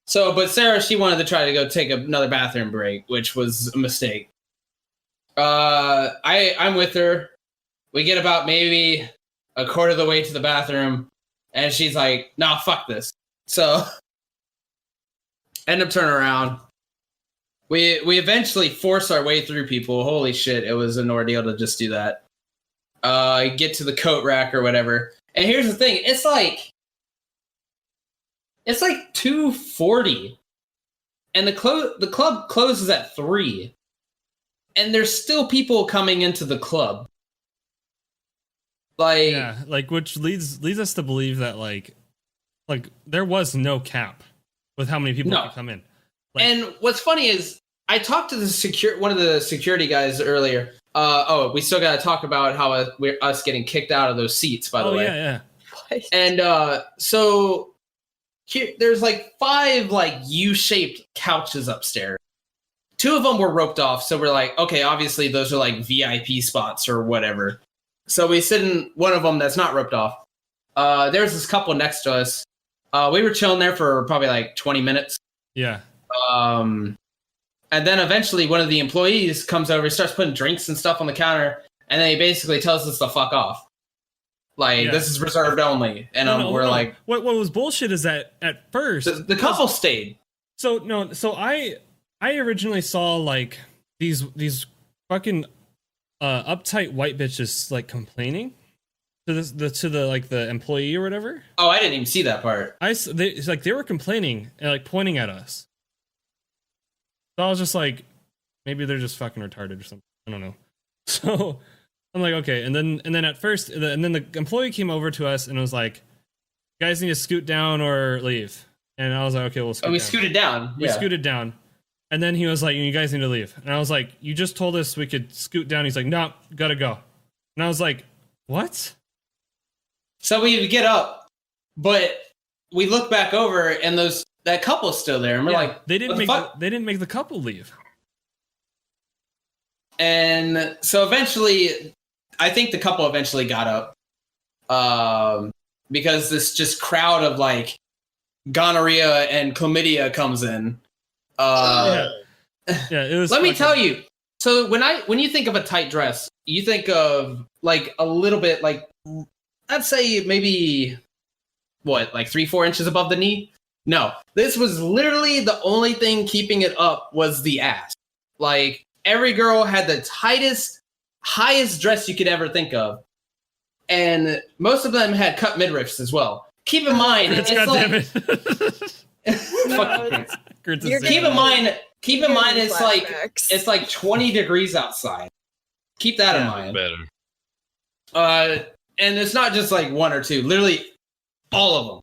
So, but Sarah, she wanted to try to go take another bathroom break, which was a mistake. I'm with her. We get about maybe a quarter of the way to the bathroom, and she's like, "No, fuck this." So, end up turning around. We eventually force our way through people. Holy shit, it was an ordeal to just do that. Get to the coat rack or whatever. And here's the thing: it's like 2:40, and the club closes at 3, and there's still people coming into the club. Which leads us to believe that like there was no cap with how many people could come in. And what's funny is I talked to one of the security guys earlier. We still got to talk about how us getting kicked out of those seats. By the way, yeah. What? And so here, there's like 5 like U-shaped couches upstairs. 2 of them were roped off, so we're like, okay, obviously those are like VIP spots or whatever. So we sit in one of them that's not roped off. There's this couple next to us. We were chilling there for probably like 20 minutes. Yeah. And then eventually one of the employees comes over, starts putting drinks and stuff on the counter, and then he basically tells us to fuck off. Like, Yeah. this is reserved only. And we're like... what was bullshit is that at first The couple stayed. So I originally saw like these fucking uptight white bitches like complaining to the employee or whatever. Oh, I didn't even see that part. They were complaining and like pointing at us. So I was just like, maybe they're just fucking retarded or something. I don't know. So I'm like, okay, and then at first, and then the employee came over to us and was like, "You guys need to scoot down or leave." And I was like, "Okay, we'll scoot." We down. scooted down. We scooted down. And then he was like, "You guys need to leave." And I was like, "You just told us we could scoot down." He's like, "No, gotta go." And I was like, "What?" So we get up, but we look back over and that couple's still there, and we're like, they didn't what the fuck? they didn't make the couple leave. And so eventually, I think the couple eventually got up, because this just crowd of like gonorrhea and chlamydia comes in. Yeah, it was. Let me fucking- tell you. So when you think of a tight dress, you think of like a little bit like, I'd say maybe what, like 3-4 inches above the knee. No, this was literally the only thing keeping it up was the ass. Like every girl had the tightest, highest dress you could ever think of, and most of them had cut midriffs as well. Keep in mind, it's God damn like, it. Fuck. Kurt's You're insane. Keep in mind, it's like Flashbacks. it's like 20 degrees outside. Keep that in mind. Better. And it's not just like 1 or 2, literally all of them.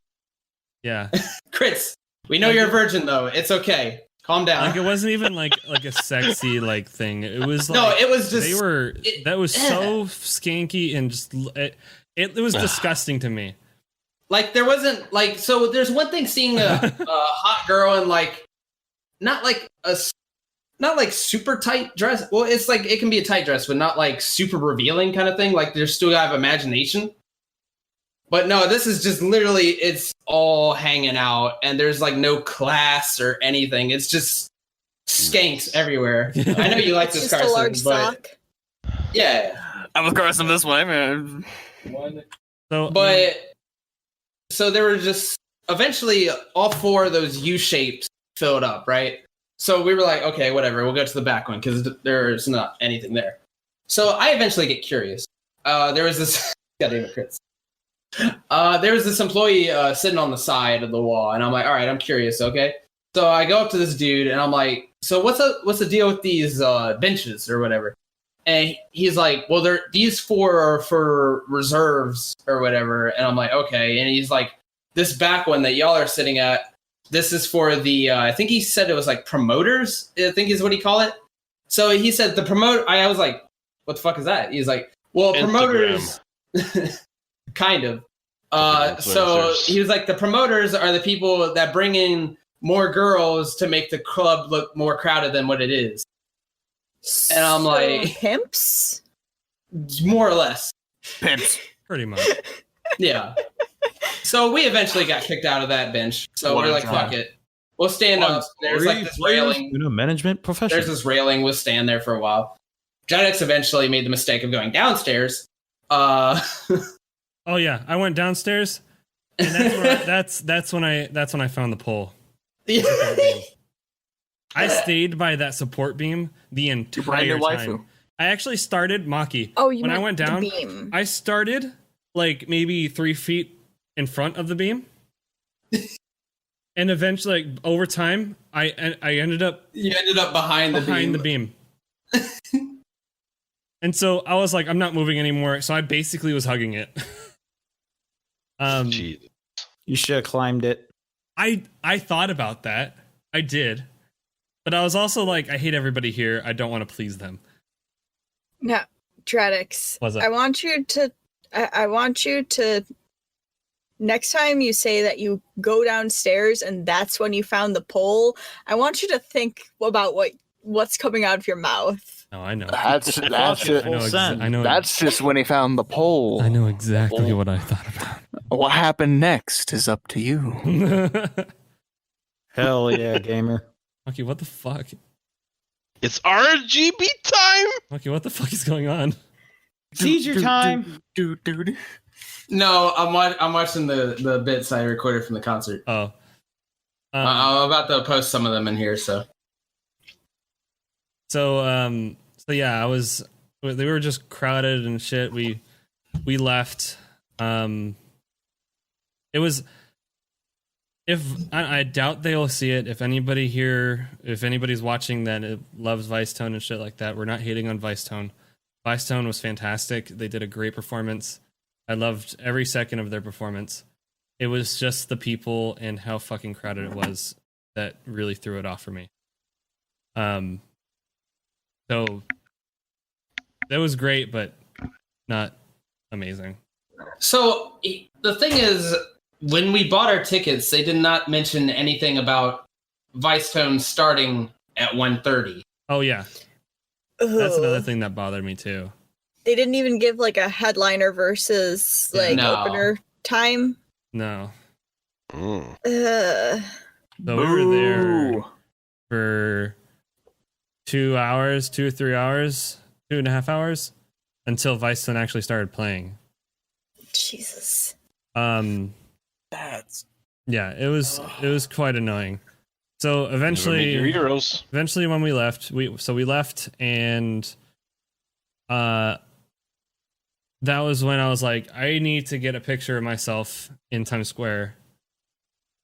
Yeah, Crits, we know you're a virgin though. It's okay. Calm down. like it wasn't even like a sexy like thing. It was like, No, it was just they were it- that was so skanky and just it was disgusting to me. like there wasn't like, so there's one thing seeing a hot girl in like not like super tight dress. Well, it's like it can be a tight dress, but not like super revealing kind of thing. Like there's still have imagination. But no, this is just literally, it's all hanging out, and there's like no class or anything. It's just skanks everywhere. I know you like It's this, just a large Carson, but sock. yeah. I'm with Carson this way, man. So So there were just eventually all 4 of those U shapes filled up, right? So we were like, okay, whatever, we'll go to the back one because there's not anything there. So I eventually get curious. There was this goddamn it, Chris. There was this employee sitting on the side of the wall, and I'm like, all right, I'm curious, okay? So I go up to this dude, and I'm like, so what's the deal with these benches or whatever? And he's like, well, these 4 are for reserves or whatever. And I'm like, okay. And he's like, this back one that y'all are sitting at, this is for the, I think he said it was like promoters, I think is what he called it. So he said the promoter, I was like, what the fuck is that? He's like, well, promoters, kind of. So he was like, the promoters are the people that bring in more girls to make the club look more crowded than what it is. And I'm So, like, pimps. more or less. Pimps. pretty much. Yeah. So we eventually got kicked out of that bench. So What we're a like, job. fuck it. We'll stand up. There's like this railing. Management profession. There's this railing. We'll stand there for a while. Jadex eventually made the mistake of going downstairs. Oh yeah, I went downstairs, and that's when I found the pole. I stayed by that support beam the brand new entire waifu. time. I actually started Maki. Oh, you when I meant went the down, beam. I started like maybe 3 feet in front of the beam, and eventually, like, over time, I ended up You ended up behind the beam. And so I was like, I'm not moving anymore. So I basically was hugging it. Jeez. You should have climbed it. I thought about that. I did. But I was also like, I hate everybody here. I don't want to please them. No, Dreadix. What's up? I want you to next time you say that you go downstairs and that's when you found the pole, I want you to think about what's coming out of your mouth. Oh, I know. That's Fuck just, it. I know. Send. I know. that's just when he found the pole. I know exactly what I thought about. What happened next is up to you. Hell yeah, gamer. Okay, what the fuck? It's RGB time. Okay, what the fuck is going on? Seizure time. Dude. No, I'm watching the bits I recorded from the concert. Oh. I'm about to post some of them in here. So So yeah, they were just crowded and shit. We left. It was, I doubt they'll see it. If anybody's watching that it loves Vicetone and shit like that, we're not hating on Vicetone. Vicetone was fantastic. They did a great performance. I loved every second of their performance. It was just the people and how fucking crowded it was that really threw it off for me. So that was great, but not amazing. So the thing is, when we bought our tickets, they did not mention anything about Vicetone starting at 1:30. Oh yeah, that's another thing that bothered me too. They didn't even give like a headliner versus like No. opener time. No, Mm. Ugh. so we were there Boo. for 2 hours, 2 or 3 hours, 2.5 hours until Vicetone actually started playing. Jesus. That's Yeah, it was quite annoying. So Never meet eventually, your heroes. when we left, we left, and that was when I was like, I need to get a picture of myself in Times Square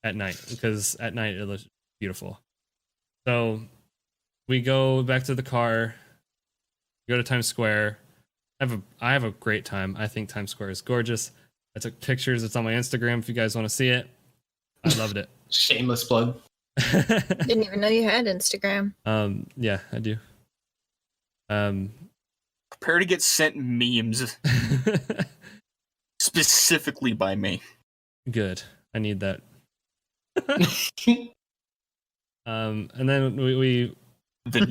at night, because at night it looks beautiful. So we go back to the car, go to Times Square. I have a great time. I think Times Square is gorgeous. I took pictures. It's on my Instagram if you guys want to see it. I loved it. Shameless plug. Didn't even know you had Instagram. Yeah, I do. prepare to get sent memes specifically by me. Good. I need that. And then we Then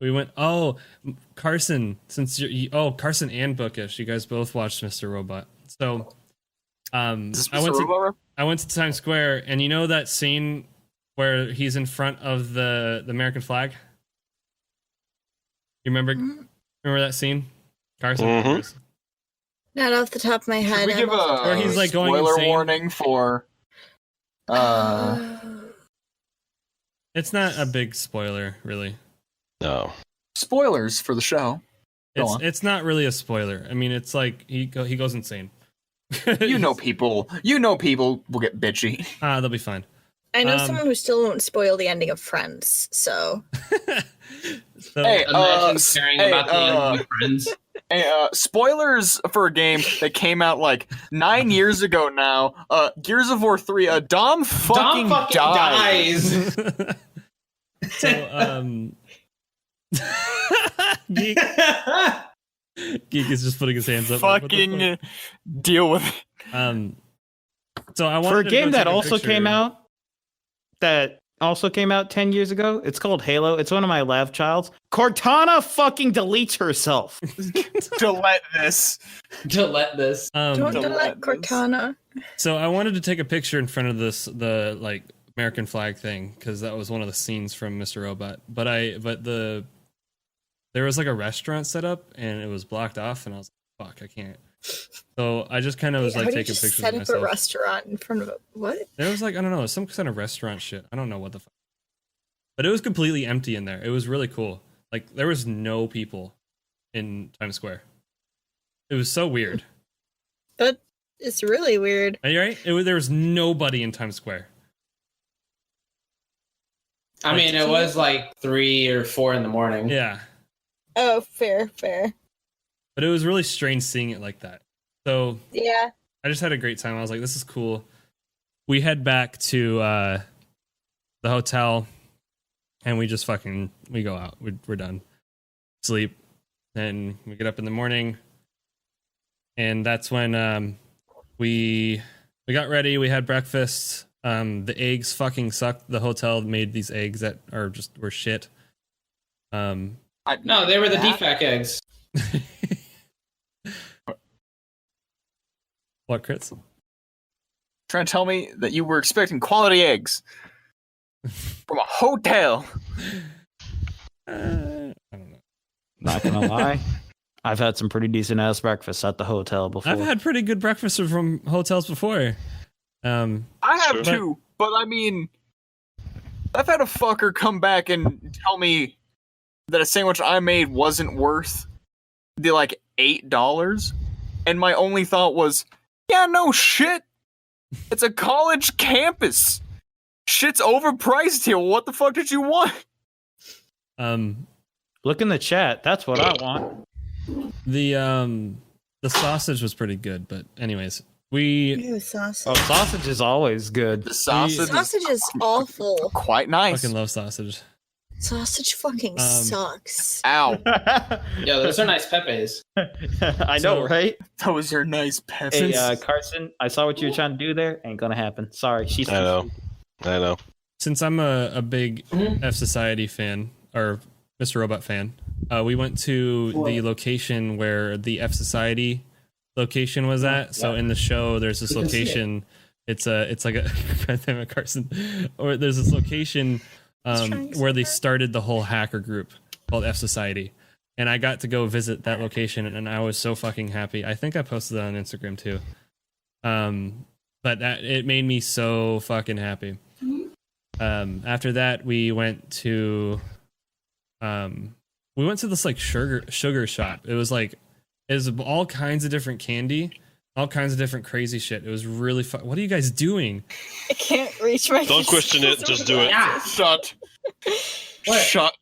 you went. Oh, Carson, since Carson and Bookish, you guys both watched Mr. Robot. So, Is this I went Mr. to Robot? I went to Times Square, and you know that scene where he's in front of the American flag. You remember that scene, Carson? Mhm. Not off the top of my Should head. we give Or a he's, like, going spoiler insane. warning for It's not a big spoiler, really. No. spoilers for the show? Go on. It's not really a spoiler. I mean, it's like he goes insane. You know people will get bitchy. They'll be fine. I know Um, someone who still won't spoil the ending of Friends, so So, Hey, Imagine caring about the end of Friends. Hey, spoilers for a game that came out like 9 years ago now. Gears of War 3. Dom fucking dies. so Geek is just putting his hands up. like, what the Fucking deal with it. fuck? So I wanted For a to game go that take a also picture. came out 10 years ago. It's called Halo. It's one of my lab childs. Cortana fucking deletes herself. To let this. To let this. don't Don't let let this. Cortana. So I wanted to take a picture in front of the like American flag thing, because that was one of the scenes from Mr. Robot. But there was like a restaurant set up and it was blocked off, and I was like, fuck, I can't. So I just kind of was How like do you taking just pictures set of up a myself. restaurant in front of a what? There was like, I don't know, some kind of restaurant shit. I don't know what the fuck. But it was completely empty in there. It was really cool. Like there was no people in Times Square. It was so weird. But it's really weird. Are you right? There was nobody in Times Square. I mean, it was like 3 or 4 in the morning. Yeah. Oh, fair. But it was really strange seeing it like that. So Yeah. I just had a great time. I was like, this is cool. We head back to the hotel, and we just we go out. We're done. Sleep. Then we get up in the morning, and that's when we got ready. We had breakfast. The eggs fucking sucked. The hotel made these eggs that were shit. No, they were the defect eggs. What, Chris? Trying to tell me that you were expecting quality eggs from a hotel. I don't know. Not gonna lie, I've had some pretty decent ass breakfast at the hotel before. I've had pretty good breakfast from hotels before. I have Sure. too, but I mean, I've had a fucker come back and tell me that a sandwich I made wasn't worth the like $8, and my only thought was, yeah, no shit. It's a college campus. Shit's overpriced here. What the fuck did you want? Look in the chat. That's what I want. The sausage was pretty good, but anyways, we Ew, sausage. Oh, sausage is always good. The sausage is Sausage is awful. quite nice. fucking love sausage. Sausage fucking sucks. Ow. Yo, those are nice pepes. I know, So- right? Those are nice peppers. Hey, Carson, I saw what you were trying to do there. Ain't gonna happen. Sorry. She's I know. Since I'm a big Mhm. F Society fan or Mr. Robot fan, we went to the location where the F Society location was at. So in the show, there's this You can see it. location. It's like a goddamn it, Carson, or there's this location trying where they somewhere. started the whole hacker group called F Society, and I got to go visit that location, and I was so fucking happy. I think I posted that on Instagram too. But it made me so fucking happy. After that, we went to this like sugar shop. It was all kinds of different candy, all kinds of different crazy shit. It was really fun. What are you guys doing? I can't reach my. Don't question it, just do it. Yeah. Shut. What? Shut.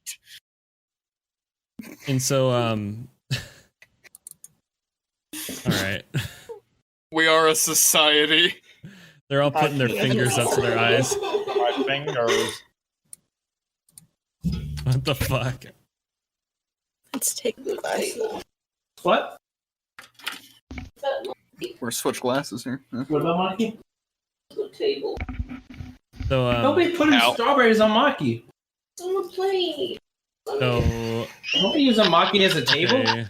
And so all right. We are a society. They're all putting their fingers up to their eyes. My fingers. What the fuck? Let's take the glass. What? We're switch glasses here. Huh? What about Maki? So Nobody putting Ow. strawberries on Maki. Someone play. so Nobody using Maki as a table. okay.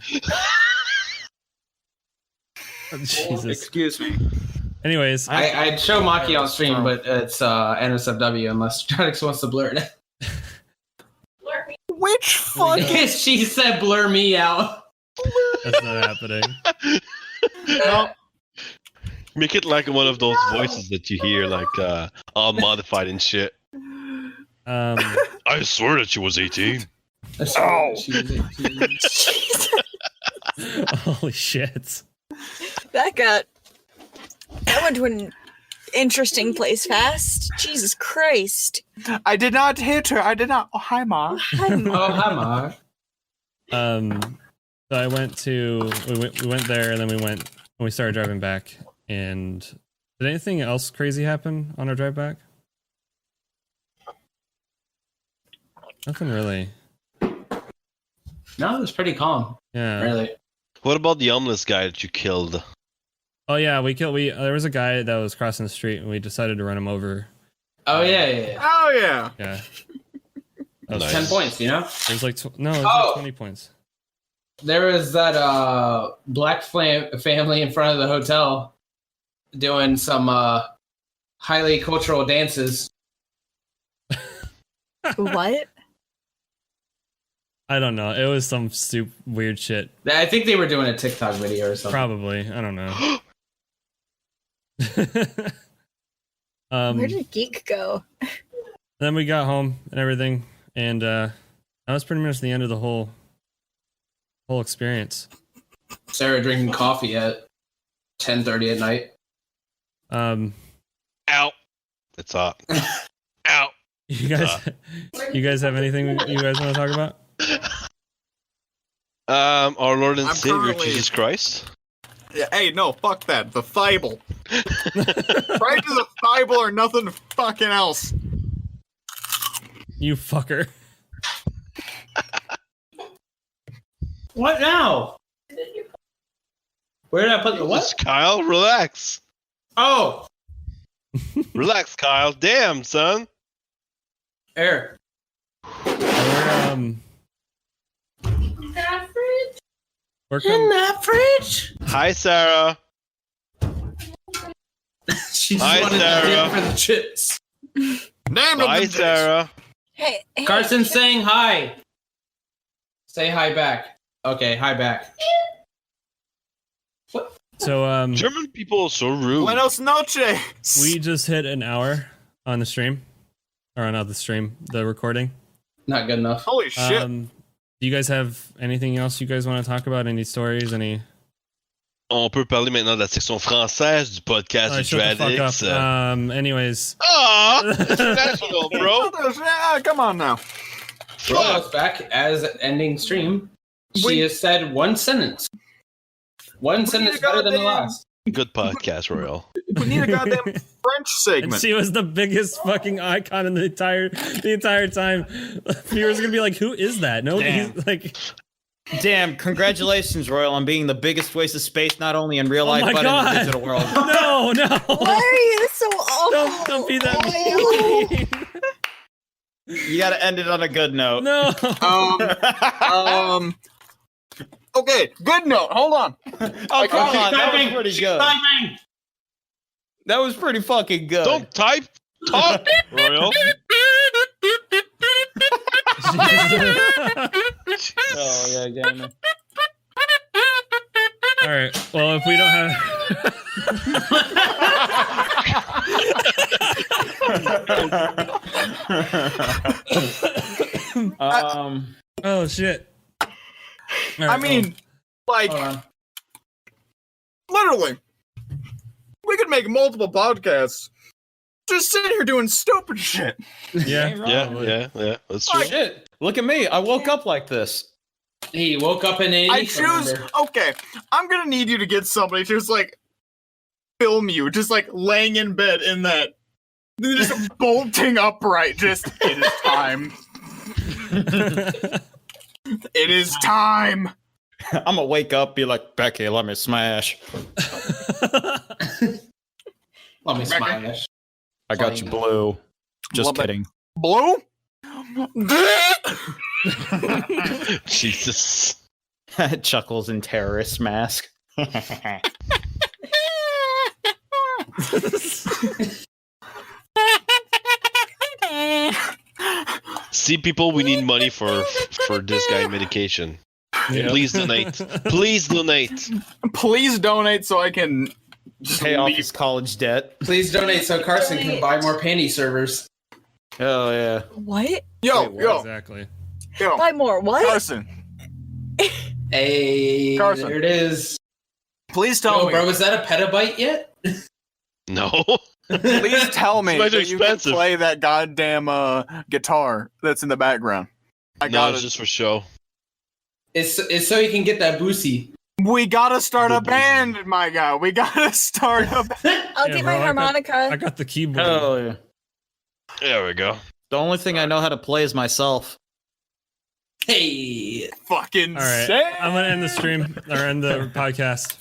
Oh, Jesus. Excuse me. Anyways, I'd show Maki on stream, but it's NSFW unless Stratix wants to blur it. Which fucking She said blur me out. that's not happening. no. Make it like one of those voices that you hear, like all modified and shit. I swear that she was 18. Oh. Jesus. Holy shit. That went to an interesting place fast. Jesus Christ. I did not hit her. I did not. Oh, hi, Ma. Oh, hi, Mark. So I went to we went there, and then we started driving back. And did anything else crazy happen on our drive back? Nothing really. No, it was pretty calm. Yeah. Really. What about the homeless guy that you killed? Oh yeah, there was a guy that was crossing the street, and we decided to run him over. Oh yeah. Oh yeah. Yeah. That was Nice. 10 points, you know? It was like it was Oh. like 20 points. There was that black family in front of the hotel doing some highly cultural dances. What? I don't know. It was some weird shit. I think they were doing a TikTok video or something. Probably. I don't know. Where did Geek go? Then we got home and everything, and that was pretty much the end of the whole experience. Sarah drinking coffee at 10:30 at night. Ow. It's hot. Ow. You guys have anything you guys want to talk about? Our Lord and I'm Savior currently- Jesus Christ. Yeah, hey, no, fuck that. The Bible. Right to the Bible or nothing fucking else. You fucker. What now? Where did I put the what? Kyle, relax. Oh, Relax, Kyle. Damn, son. Eric. We're we're In that fridge. Hi, Sarah. She just Hi, wanted Sarah. to dip for the chips. Damn Hi, it. Sarah. Hey, Carson's saying hi. Say hi back. Okay, hi back. so German people are so rude. Buenos noches. we just hit an hour on the stream, or not the stream, the recording. Not good enough. Holy shit. Do you guys have anything else you guys want to talk about? Any stories? Any? On peut parler maintenant de la section française du podcast Alright, du shut the fuck Dreadix. up. Anyways, Ah, international, bro. Come on now. Royal's back as ending stream. She has said one sentence. One sentence better than the last. Good podcast, Royal. We need a goddamn French and segment. she was the biggest fucking icon in the entire time. Viewers are gonna be like, "Who is that?" No, Damn. he's like, Damn, congratulations, Royal, on being the biggest waste of space, not only in real Oh life, my but God. in the digital world. no. Why are you so awful? Don't be that mean. You gotta end it on a good note. No. Okay, good note. Hold on. Oh, come on. That was pretty good. That was pretty fucking good. Don't type. Talk, Royal. Oh, yeah, damn it. All right. Well, if we don't have. Oh shit. All right, I mean, like, Hold on. literally, we could make multiple podcasts. Just sitting here doing stupid shit. yeah. Yeah. That's true. Shit. Look at me. I woke up like this. He woke up in an I 80s choose. number. Okay, I'm gonna need you to get somebody to just like film you, just like laying in bed in that, just bolting upright. Just it is time. It is time. I'm gonna wake up, be like, Becky, let me smash. Let me smash. I got you, Blue. Just Love it. kidding. Blue. Jesus. Chuckles in terrorist mask. See, people, we need money for this guy medication. Yeah. Please donate. Please donate. Please donate so I can just Pay off leave. his college debt. Please donate so Carson can buy more panty servers. Oh, yeah. What? Yo, Wait, what? yo, Exactly. yo, Buy more. What? Carson. Hey, Carson. there it is. Please tell Yo, me. bro, is that a petabyte yet? No. Please tell me It's that you can expensive. play that goddamn guitar that's in the background. I No, got it's it. just for show. It's so you can get that boosie. We gotta start a band, my guy. We gotta start a band. I'll Yeah, get bro, my I harmonica. got the keyboard. Oh, yeah. There we go. The only thing I know how to play is myself. Hey, Fucking All right. sick. I'm gonna end the stream or end the podcast.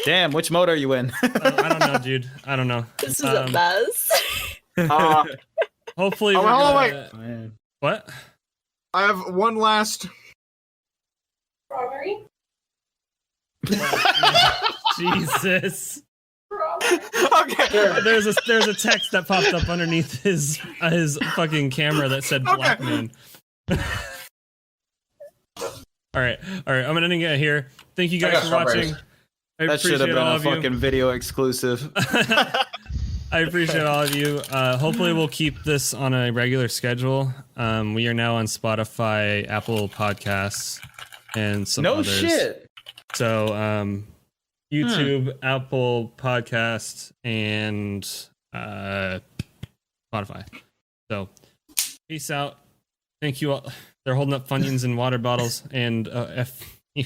Damn, which mode are you in? I don't know, dude. I don't know. This is a Um, mess. Hopefully, Oh, we're hold on, gonna... Man. What? I have one last. Strawberry? Jesus. Okay. There's a text that popped up underneath his fucking camera that said black Okay. man. All right. I'm ending it here. Thank you I guys got for strawberries. watching. I That should have appreciate been all a of you. fucking video exclusive. I appreciate all of you. Hopefully, we'll keep this on a regular schedule. We are now on Spotify, Apple Podcasts, and some No others. shit. So, YouTube, Apple Podcast, and Spotify. So, peace out. Thank you all. They're holding up Funyuns and water bottles, and F you.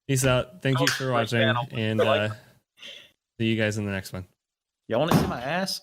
Peace out. Thank you for watching, and see you guys in the next one. Y'all want to see my ass?